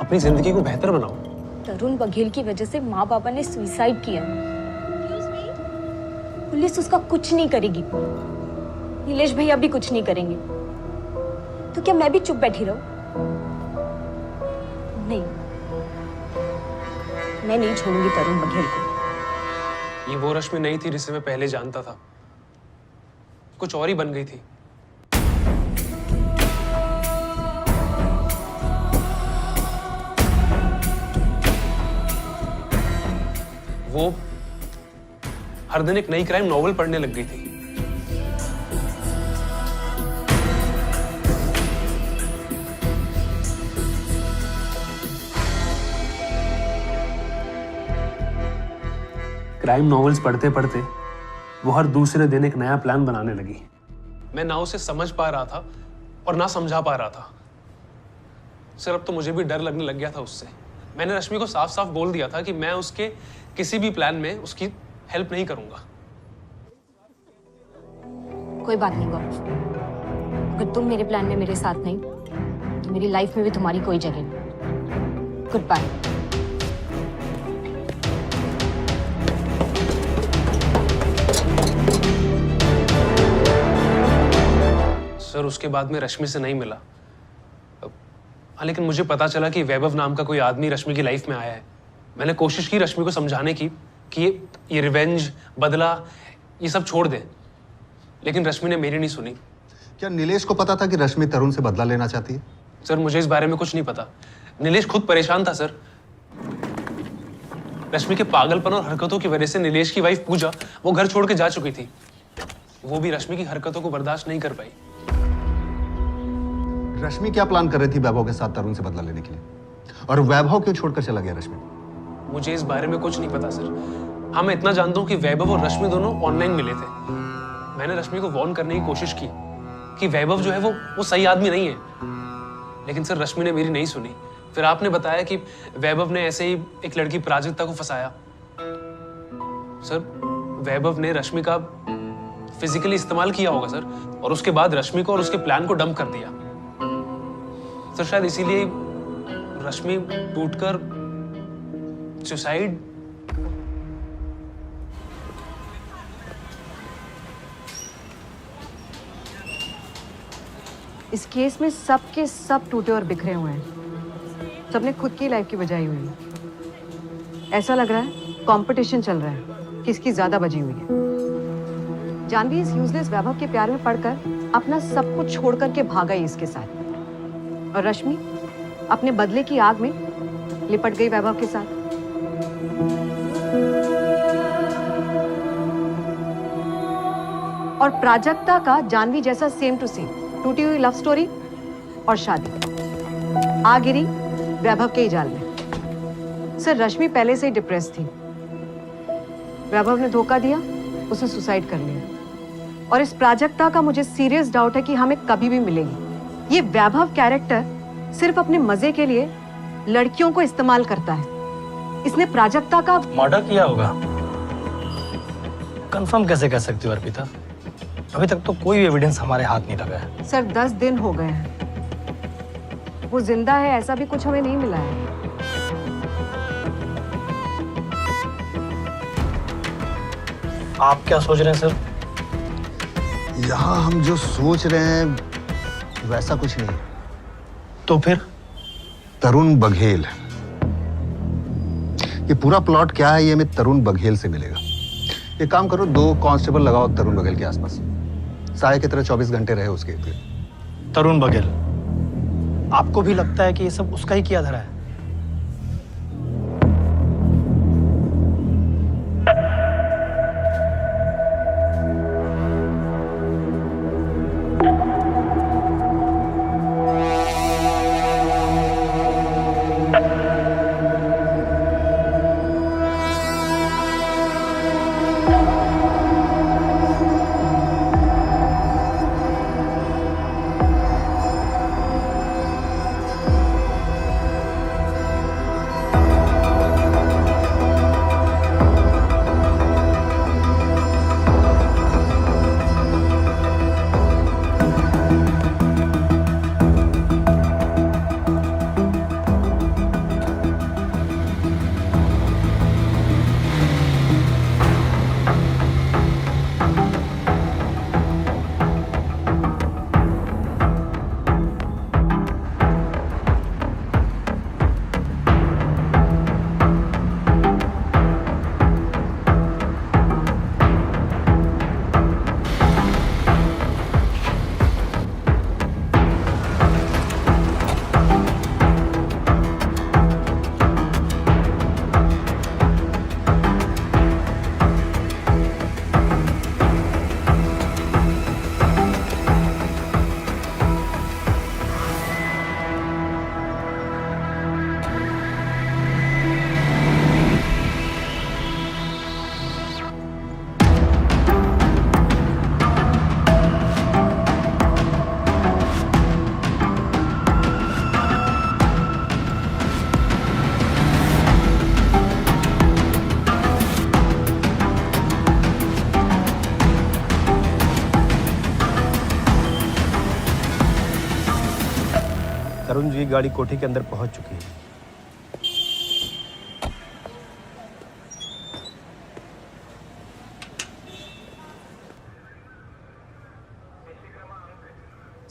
अपनी जिंदगी को बेहतर बनाओ। तरुण बघेल की वजह से माँ बाबा ने सुसाइड किया। पुलिस उसका कुछ नहीं करेगी, नीलेश भैया भी कुछ नहीं करेंगे, तो क्या मैं भी चुप बैठी रहूं? नहीं, मैं नहीं छोड़ूंगी तरुण बघेल को। ये वो रश्मि नहीं थी जिसे मैं पहले जानता था, कुछ और ही बन गई थी। वो हर दिन एक नई क्राइम नॉवेल पढ़ने लग गई थी। क्राइम नॉवेल्स पढ़ते पढ़ते वो हर दूसरे दिन एक नया प्लान बनाने लगी। मैं ना उसे समझ पा रहा था और ना समझा पा रहा था। सर, अब तो मुझे भी डर लगने लग गया था उससे। मैंने रश्मि को साफ साफ बोल दिया था कि मैं उसके किसी भी प्लान में उसकी हेल्प नहीं करूंगा। कोई बात नहीं गौरव, अगर तुम मेरे प्लान में मेरे साथ नहीं तो मेरी लाइफ में भी तुम्हारी कोई जगह नहीं। Good bye. सर, उसके बाद में रश्मि से नहीं मिला। हाँ, लेकिन मुझे पता चला कि वैभव नाम का कोई आदमी रश्मि की लाइफ में आया है। मैंने कोशिश की रश्मि को समझाने की, कि ये रिवेंज, बदला, ये सब छोड़ दे, लेकिन रश्मि ने मेरी नहीं सुनी। क्या नीलेश को पता था कि रश्मि तरुण से बदला लेना चाहती है? सर मुझे इस बारे में कुछ नहीं पता। नीलेश खुद परेशान था सर। रश्मि के पागलपन और हरकतों की वजह से नीलेश की वाइफ पूजा वो घर छोड़ के जा चुकी थी। वो भी रश्मि की हरकतों को बर्दाश्त नहीं कर पाई। रश्मि क्या प्लान कर रही थी वैभव के साथ तरुण से बदला लेने के लिए? और वैभव क्यों छोड़कर चला गया रश्मि? मुझे इस बारे में कुछ नहीं पता सर। हाँ, मैं इतना जानता हूँ कि वैभव और रश्मि दोनों ऑनलाइन मिले थे। मैंने रश्मि को वार्न करने की कोशिश की कि वैभव जो है वो सही आदमी नहीं है, लेकिन सर रश्मि ने मेरी नहीं सुनी। फिर आपने बताया कि वैभव ने ऐसे ही एक लड़की प्राजक्ता को फंसाया। सर वैभव ने रश्मि का फिजिकली इस्तेमाल किया होगा सर, और उसके बाद रश्मि को और उसके प्लान को डंप कर दिया। सर शायद इसीलिए रश्मि टूटकर सुसाइड। इस केस में सब के सब टूटे और बिखरे हुए हैं। सबने खुद की लाइफ की बजाई हुई है। ऐसा लग रहा है कंपटीशन चल रहा है, किसकी ज्यादा बजी हुई है। जानवी इस यूजलेस वैभव के प्यार में पड़कर अपना सब कुछ छोड़ करके भागा ही इसके साथ, और रश्मि अपने बदले की आग में लिपट गई वैभव के साथ। और प्राजक्ता का जानवी जैसा सेम टू सेम टूटी हुई लव स्टोरी और शादी आ गिरी वैभव के ही जाल में। सर रश्मि पहले से ही डिप्रेस थी। वैभव ने धोखा दिया, उसने सुसाइड कर लिया। और इस प्राजक्ता का मुझे सीरियस डाउट है कि हमें कभी भी मिलेगी। ये वैभव कैरेक्टर सिर्फ अपने मजे के लिए लड़कियों को इस्तेमाल करता है। इसने प्राजक्ता का मर्डर किया होगा। कंफर्म कैसे कह सकती हो अर्पिता? अभी तक तो कोई एविडेंस हमारे हाथ नहीं लगा है। सर 10 दिन हो गए हैं, वो जिंदा है ऐसा भी कुछ हमें नहीं मिला है। आप क्या सोच रहे हैं सर? यहाँ हम जो सोच रहे हैं वैसा कुछ नहीं। तो फिर? तरुण बघेल। ये पूरा प्लॉट क्या है ये हमें तरुण बघेल से मिलेगा। एक काम करो, 2 कांस्टेबल लगाओ तरुण बघेल के आसपास, साय की तरह 24 घंटे रहे उसके इर्द। तरुण बघेल, आपको भी लगता है कि ये सब उसका ही किया धरा है? तरुण जी की गाड़ी कोठी के अंदर पहुंच चुकी है।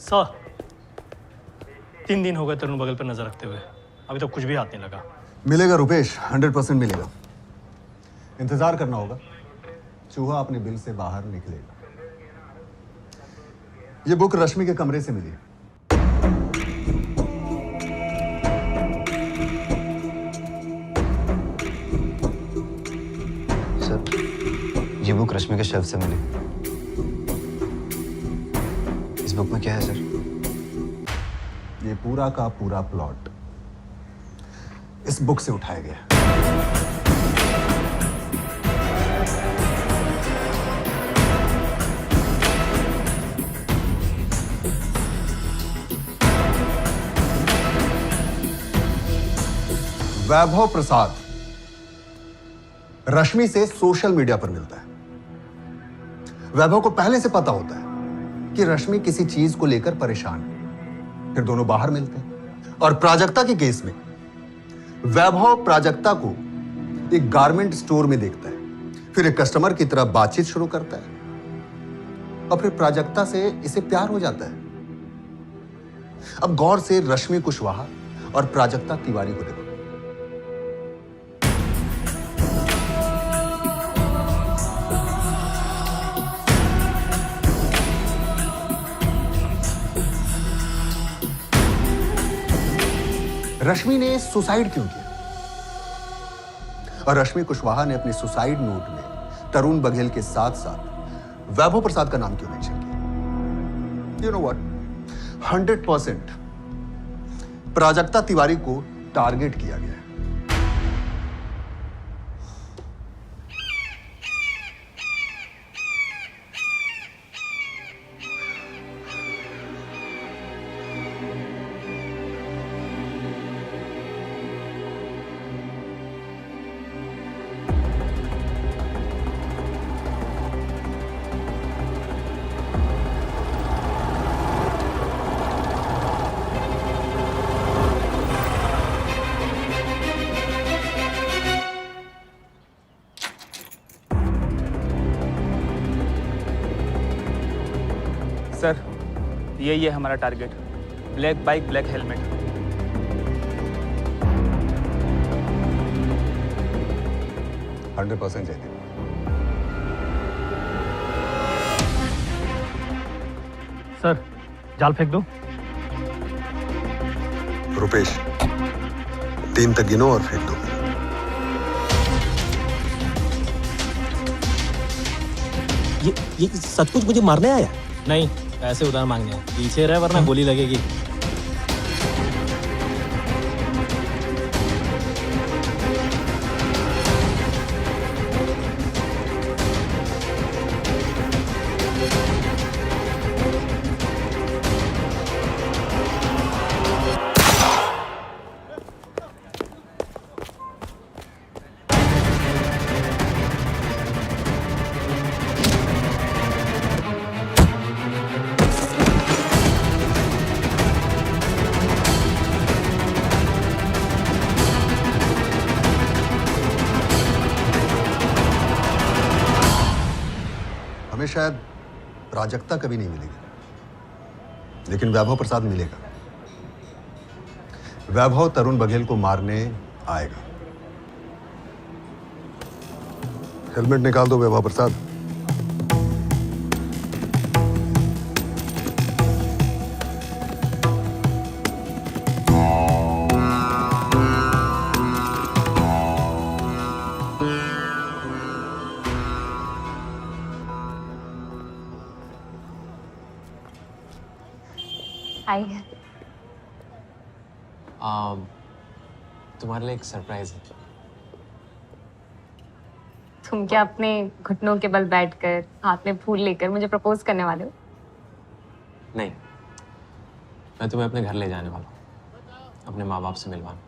सर 3 दिन हो गए तरुण बगल पर नजर रखते हुए, अभी तक कुछ भी हाथ नहीं लगा। मिलेगा रुपेश, 100% मिलेगा। इंतजार करना होगा, चूहा अपने बिल से बाहर निकलेगा। ये बुक रश्मि के कमरे से मिली। सर, ये बुक रश्मि के शेल्फ से मिली। इस बुक में क्या है सर? ये पूरा का पूरा प्लॉट इस बुक से उठाया गया। वैभव प्रसाद रश्मि से सोशल मीडिया पर मिलता है। वैभव को पहले से पता होता है कि रश्मि किसी चीज को लेकर परेशान है। फिर दोनों बाहर मिलते हैं और प्राजक्ता के केस में वैभव प्राजक्ता को एक गारमेंट स्टोर में देखता है, फिर एक कस्टमर की तरह बातचीत शुरू करता है और फिर प्राजक्ता से इसे प्यार हो जाता है। अब गौर से रश्मि कुशवाहा और प्राजक्ता तिवारी को देखो। रश्मि ने सुसाइड क्यों किया? और रश्मि कुशवाहा ने अपने सुसाइड नोट में तरुण बघेल के साथ साथ वैभव प्रसाद का नाम क्यों मेंशन किया? You know what, 100% Prajakta Tiwari को टारगेट किया गया है। सर, यही है हमारा target. Black bike, black helmet. Jaideep. Sir, जाल फेंक दो। रुपेश, 3 तक गिनो और फेंक दो। ये सचमुच मुझे मारने आया? नहीं, पैसे उधार मांगने हैं। पीछे रहे वरना गोली लगेगी। हमें शायद प्राजक्ता कभी नहीं मिलेगी, लेकिन वैभव प्रसाद मिलेगा। वैभव तरुण बघेल को मारने आएगा। हेलमेट निकाल दो वैभव प्रसाद। हाय। तुम्हारे लिए एक सरप्राइज है। तुम क्या अपने घुटनों के बल बैठकर हाथ में फूल लेकर मुझे प्रपोज करने वाले हो? नहीं, मैं तुम्हें अपने घर ले जाने वाला हूँ, अपने माँ बाप से मिलवाने।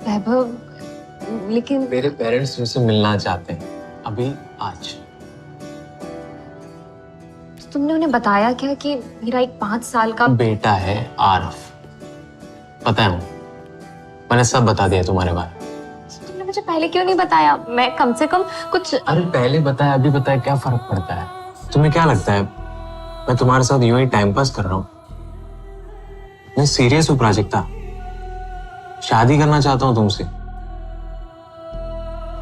वैभव, लेकिन मेरे पेरेंट्स मुझसे मिलना चाहते हैं अभी, आज। तुमने उन्हें बताया क्या कि मेरा एक 5 साल का बेटा है आरफ? पता है, मैंने सब बता दिया तुम्हारे बारे में। तुमने मुझे पहले क्यों नहीं बताया? मैं कम से कम कुछ। अरे पहले बताया अभी बताया, क्या फर्क पड़ता है? तुम्हें क्या लगता है मैं तुम्हारे साथ यूं ही टाइम पास कर रहा हूँ? मैं सीरियस हूँ प्राजक्ता, शादी करना चाहता हूँ तुमसे।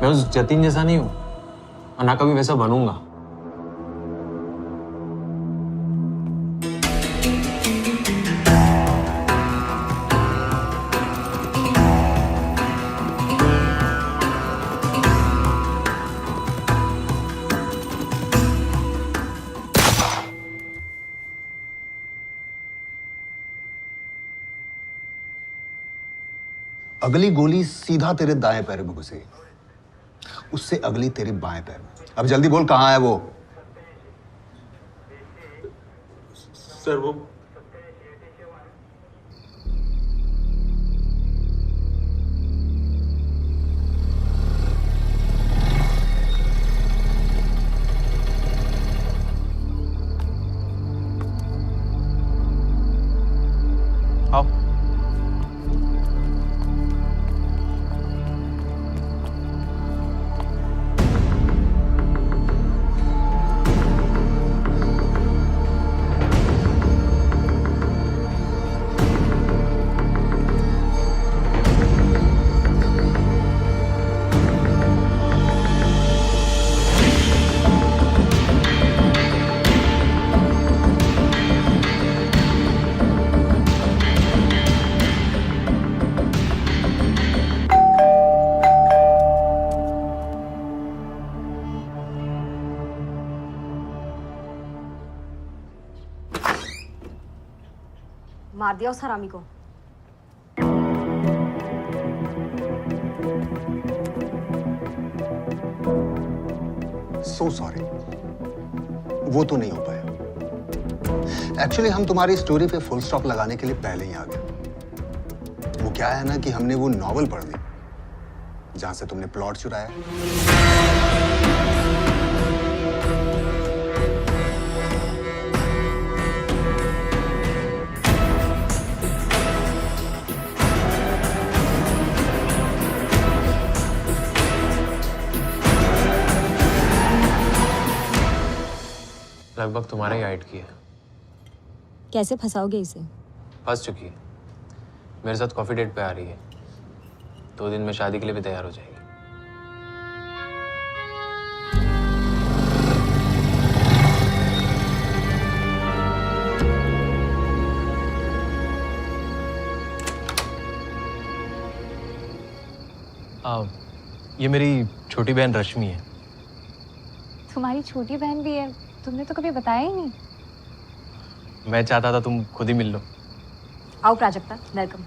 मैं उस जतिन जैसा नहीं हूं और ना कभी वैसा बनूंगा। अगली गोली सीधा तेरे दाएं पैर में घुसेगी, उससे अगली तेरे बाएं पैर में। अब जल्दी बोल, कहां है वो? सर वो आओ। मार दिया उस हरामी को। सो सॉरी, वो तो नहीं हो पाया। एक्चुअली हम तुम्हारी स्टोरी पे फुल स्टॉप लगाने के लिए पहले ही आ गए। वो क्या है ना कि हमने वो नॉवल पढ़ ली जहां से तुमने प्लॉट चुराया। लगभग तुम्हारा ही हाइट की है। कैसे फंसाओगे इसे? फंस चुकी है, मेरे साथ कॉफी डेट पे आ रही है। 2 दिन में शादी के लिए भी तैयार हो जाएगी। ये मेरी छोटी बहन रश्मि है। तुम्हारी छोटी बहन भी है? तुमने तो कभी बताया ही नहीं। मैं चाहता था तुम खुद ही मिल लो। आओ प्राजक्ता, वेलकम।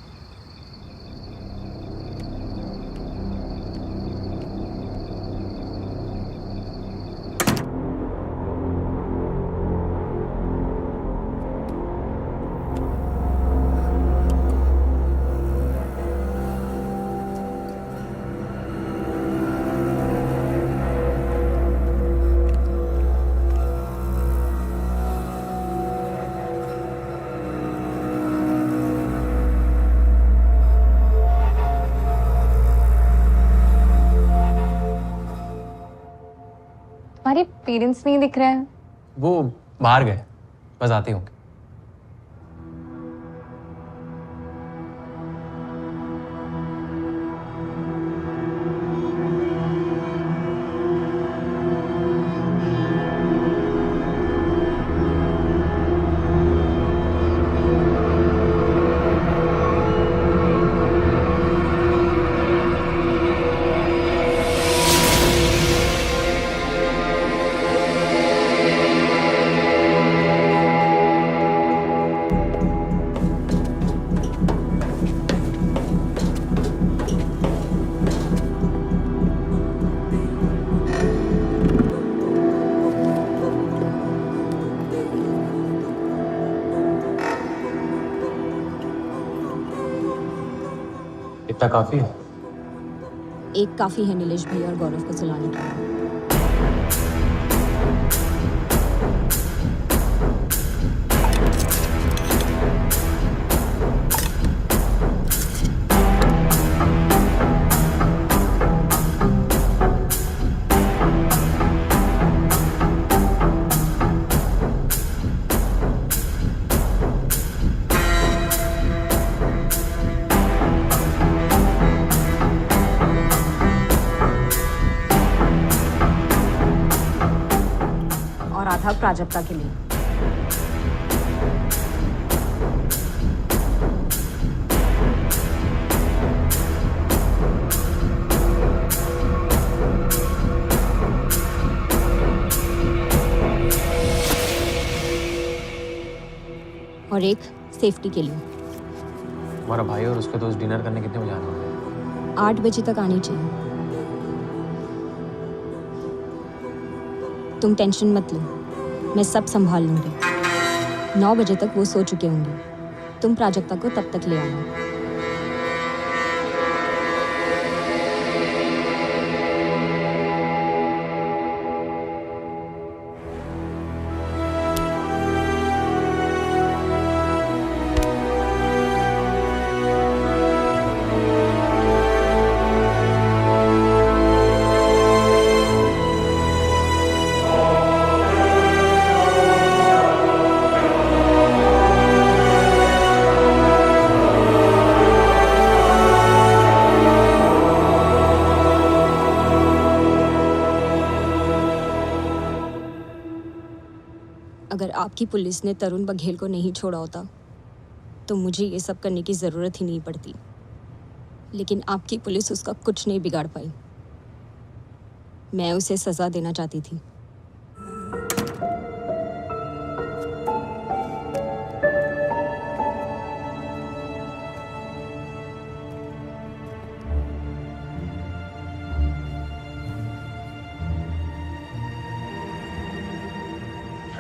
तुम्हारे पेरेंट्स नहीं दिख रहे हैं। वो बाहर गए, बस आते होंगे। इतना काफी है? एक काफी है नीलेश भैया और गौरव को चलाने के लिए। आधा प्राजक्ता के लिए। और एक सेफ्टी के लिए। हमारा भाई और उसके दोस्त डिनर करने कितने बजे आने वाले हैं? 8 बजे तक आनी चाहिए। तुम टेंशन मत लो, मैं सब संभाल लूंगी। 9 बजे तक वो सो चुके होंगे। तुम प्राजक्ता को तब तक ले आना। अगर आपकी पुलिस ने तरुण बघेल को नहीं छोड़ा होता तो मुझे ये सब करने की ज़रूरत ही नहीं पड़ती। लेकिन आपकी पुलिस उसका कुछ नहीं बिगाड़ पाई। मैं उसे सज़ा देना चाहती थी।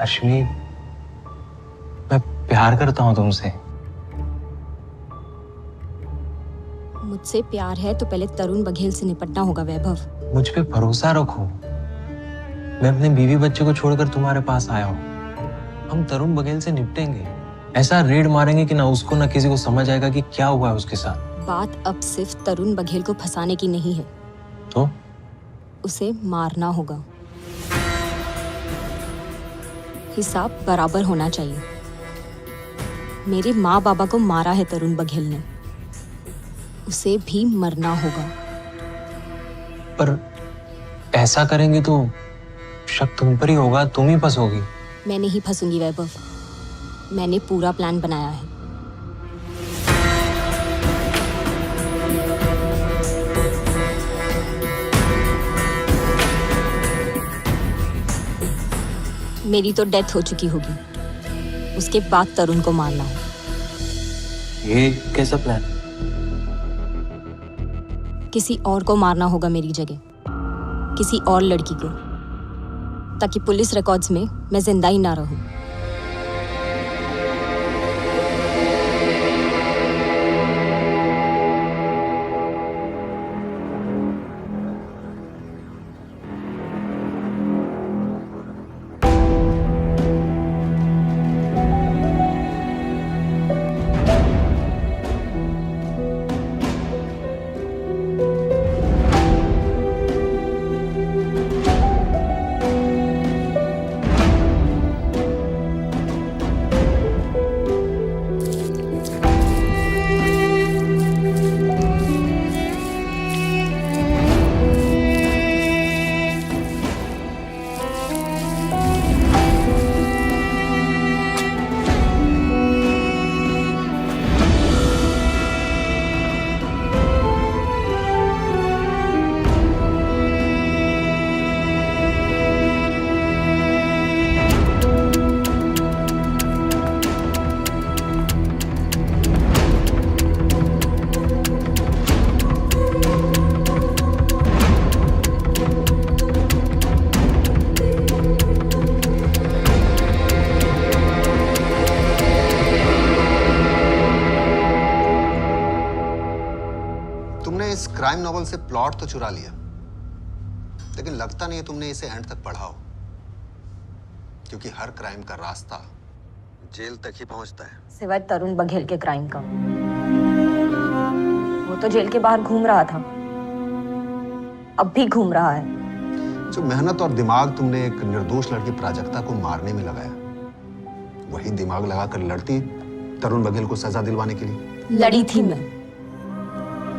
रश्मि, मैं प्यार करता हूँ तुमसे। मुझसे प्यार है तो पहले तरुण बघेल से निपटना होगा वैभव। मुझ पे भरोसा रखो। मैं अपने बीवी बच्चे को छोड़कर तुम्हारे पास आया हूँ। हम तरुण बघेल से निपटेंगे। ऐसा रेड मारेंगे कि ना उसको ना किसी को समझ आएगा कि क्या हुआ है उसके साथ। बात अब सिर्फ तरुण बघेल को फंसाने की नहीं है, तो उसे मारना होगा। हिसाब बराबर होना चाहिए। मेरे माँ बाबा को मारा है तरुण बघेल ने, उसे भी मरना होगा। पर ऐसा करेंगे तो शक तुम पर ही होगा, तुम ही फंसोगी। मैं नहीं फंसूंगी वैभव, मैंने पूरा प्लान बनाया है। मेरी तो डेथ हो चुकी होगी, उसके बाद तरुण को मारना है। ये कैसा प्लान? किसी और को मारना होगा मेरी जगह, किसी और लड़की को, ताकि पुलिस रिकॉर्ड्स में मैं जिंदा ही ना रहूं। इस क्राइम नॉवल से प्लॉट तो चुरा लिया, लेकिन लगता नहीं है तुमने इसे एंड तक पढ़ा हो, क्योंकि हर क्राइम का रास्ता जेल तक ही पहुंचता है। सिवाय तरुण बघेल के क्राइम का। वो तो जेल के बाहर घूम रहा था, अब भी घूम रहा है। जो मेहनत और दिमाग तुमने एक निर्दोष लड़की प्राजक्ता को मारने में लगाया, वही दिमाग लगाकर लड़ती तरुण बघेल को सजा दिलवाने के लिए। लड़ी थी मैं,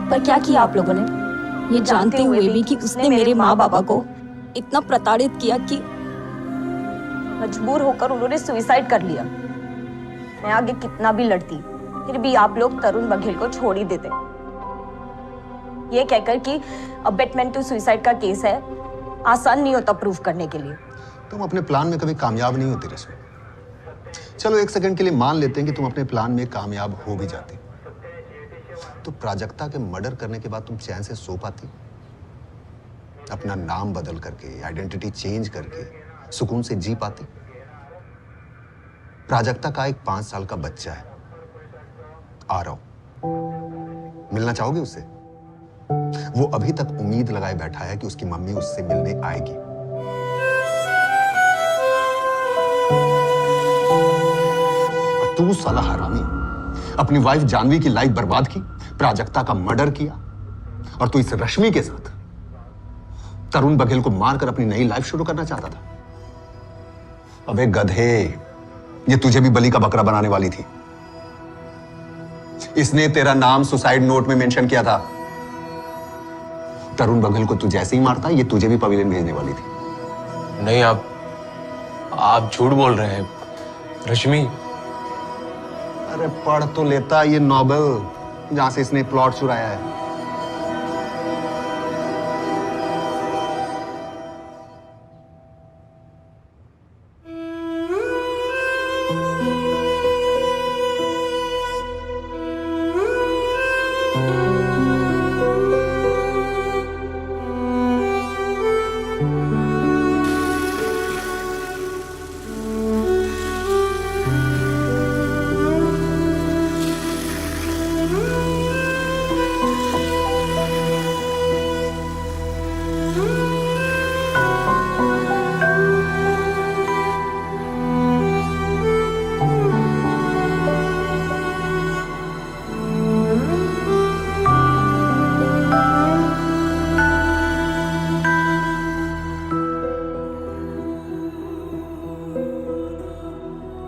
पर क्या किया आप लोगों ने, ये जानते हुए भी कि उसने मेरे माँ बाबा को इतना प्रताड़ित किया कि मजबूर होकर उन्होंने सुसाइड कर लिया। मैं आगे कितना भी लड़ती, फिर भी आप लोग तरुण बघेल को छोड़ ही देते, ये कहकर कि अबेटमेंट टू सुसाइड का केस है, आसान नहीं होता प्रूफ करने के लिए। तुम अपने प्लान में कभी कामयाब नहीं होती रश्मि। चलो एक सेकंड के लिए मान लेते हैं कि तुम अपने प्लान में कामयाब हो भी जाती, तो प्राजक्ता के मर्डर करने के बाद तुम चैन से सो पाती? अपना नाम बदल करके, आइडेंटिटी चेंज करके सुकून से जी पाती? प्राजक्ता का एक 5 साल का बच्चा है, आरव, मिलना चाहोगे उससे? वो अभी तक उम्मीद लगाए बैठा है कि उसकी मम्मी उससे मिलने आएगी। और तू साला हरामी, अपनी वाइफ जानवी की लाइफ बर्बाद की, प्राजक्ता का मर्डर किया, और तू इस रश्मि के साथ तरुण बघेल को मारकर अपनी नई लाइफ शुरू करना चाहता था। अबे गधे, ये तुझे भी बलि का बकरा बनाने वाली थी। इसने तेरा नाम सुसाइड नोट में मेंशन किया था। तरुण बघेल को तू जैसे ही मारता, ये तुझे भी पवेलियन भेजने वाली थी। नहीं, आप झूठ बोल रहे हैं रश्मि। अरे पढ़ तो लेता ये नॉवेल जहां से इसने प्लॉट चुराया है।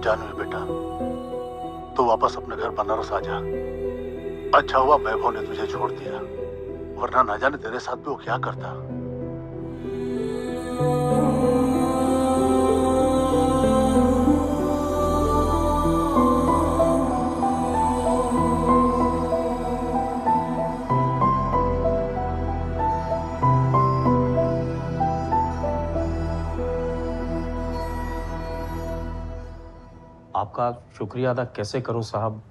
जानवी बेटा, तू वापस अपने घर बनारस आ जा। अच्छा हुआ वैभव ने तुझे छोड़ दिया, वरना ना जाने तेरे साथ भी वो क्या करता। आपका शुक्रिया अदा कैसे करूं साहब,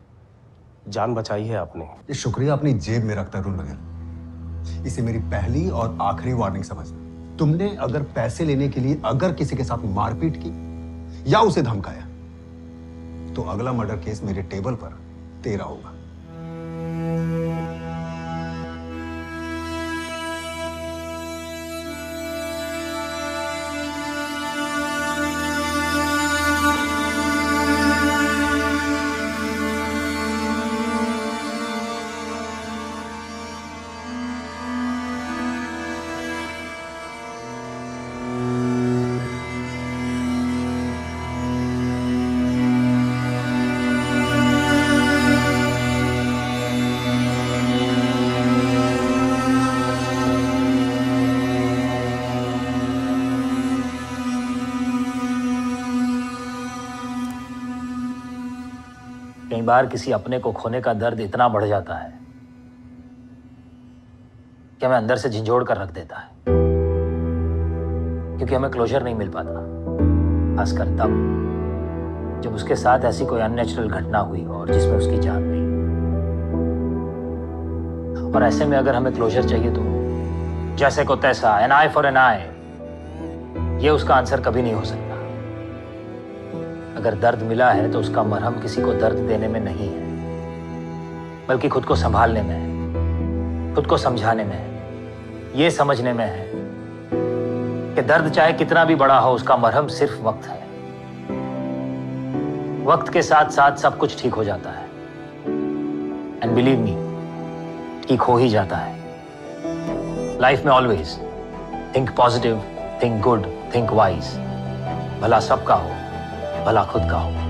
जान बचाई है आपने। ये शुक्रिया अपनी जेब में रखता तरुण बघेल। इसे मेरी पहली और आखिरी वार्निंग समझना। तुमने अगर पैसे लेने के लिए अगर किसी के साथ मारपीट की या उसे धमकाया, तो अगला मर्डर केस मेरे टेबल पर तेरा होगा। कई बार किसी अपने को खोने का दर्द इतना बढ़ जाता है कि हमें अंदर से झंझोड़ कर रख देता है, क्योंकि हमें क्लोजर नहीं मिल पाता, खासकर तब जब उसके साथ ऐसी कोई अननेचुरल घटना हुई और जिसमें उसकी जान गई। और ऐसे में अगर हमें क्लोजर चाहिए तो जैसे को तैसा, एन आई फॉर एन आई, ये उसका आंसर कभी नहीं हो सकता। अगर दर्द मिला है तो उसका मरहम किसी को दर्द देने में नहीं है, बल्कि खुद को संभालने में है, खुद को समझाने में है, ये समझने में है कि दर्द चाहे कितना भी बड़ा हो, उसका मरहम सिर्फ वक्त है। वक्त के साथ साथ सब कुछ ठीक हो जाता है, एंड बिलीव मी, ठीक हो ही जाता है। लाइफ में always think positive, think good, think wise. भला सबका हो, भला खुद का हो।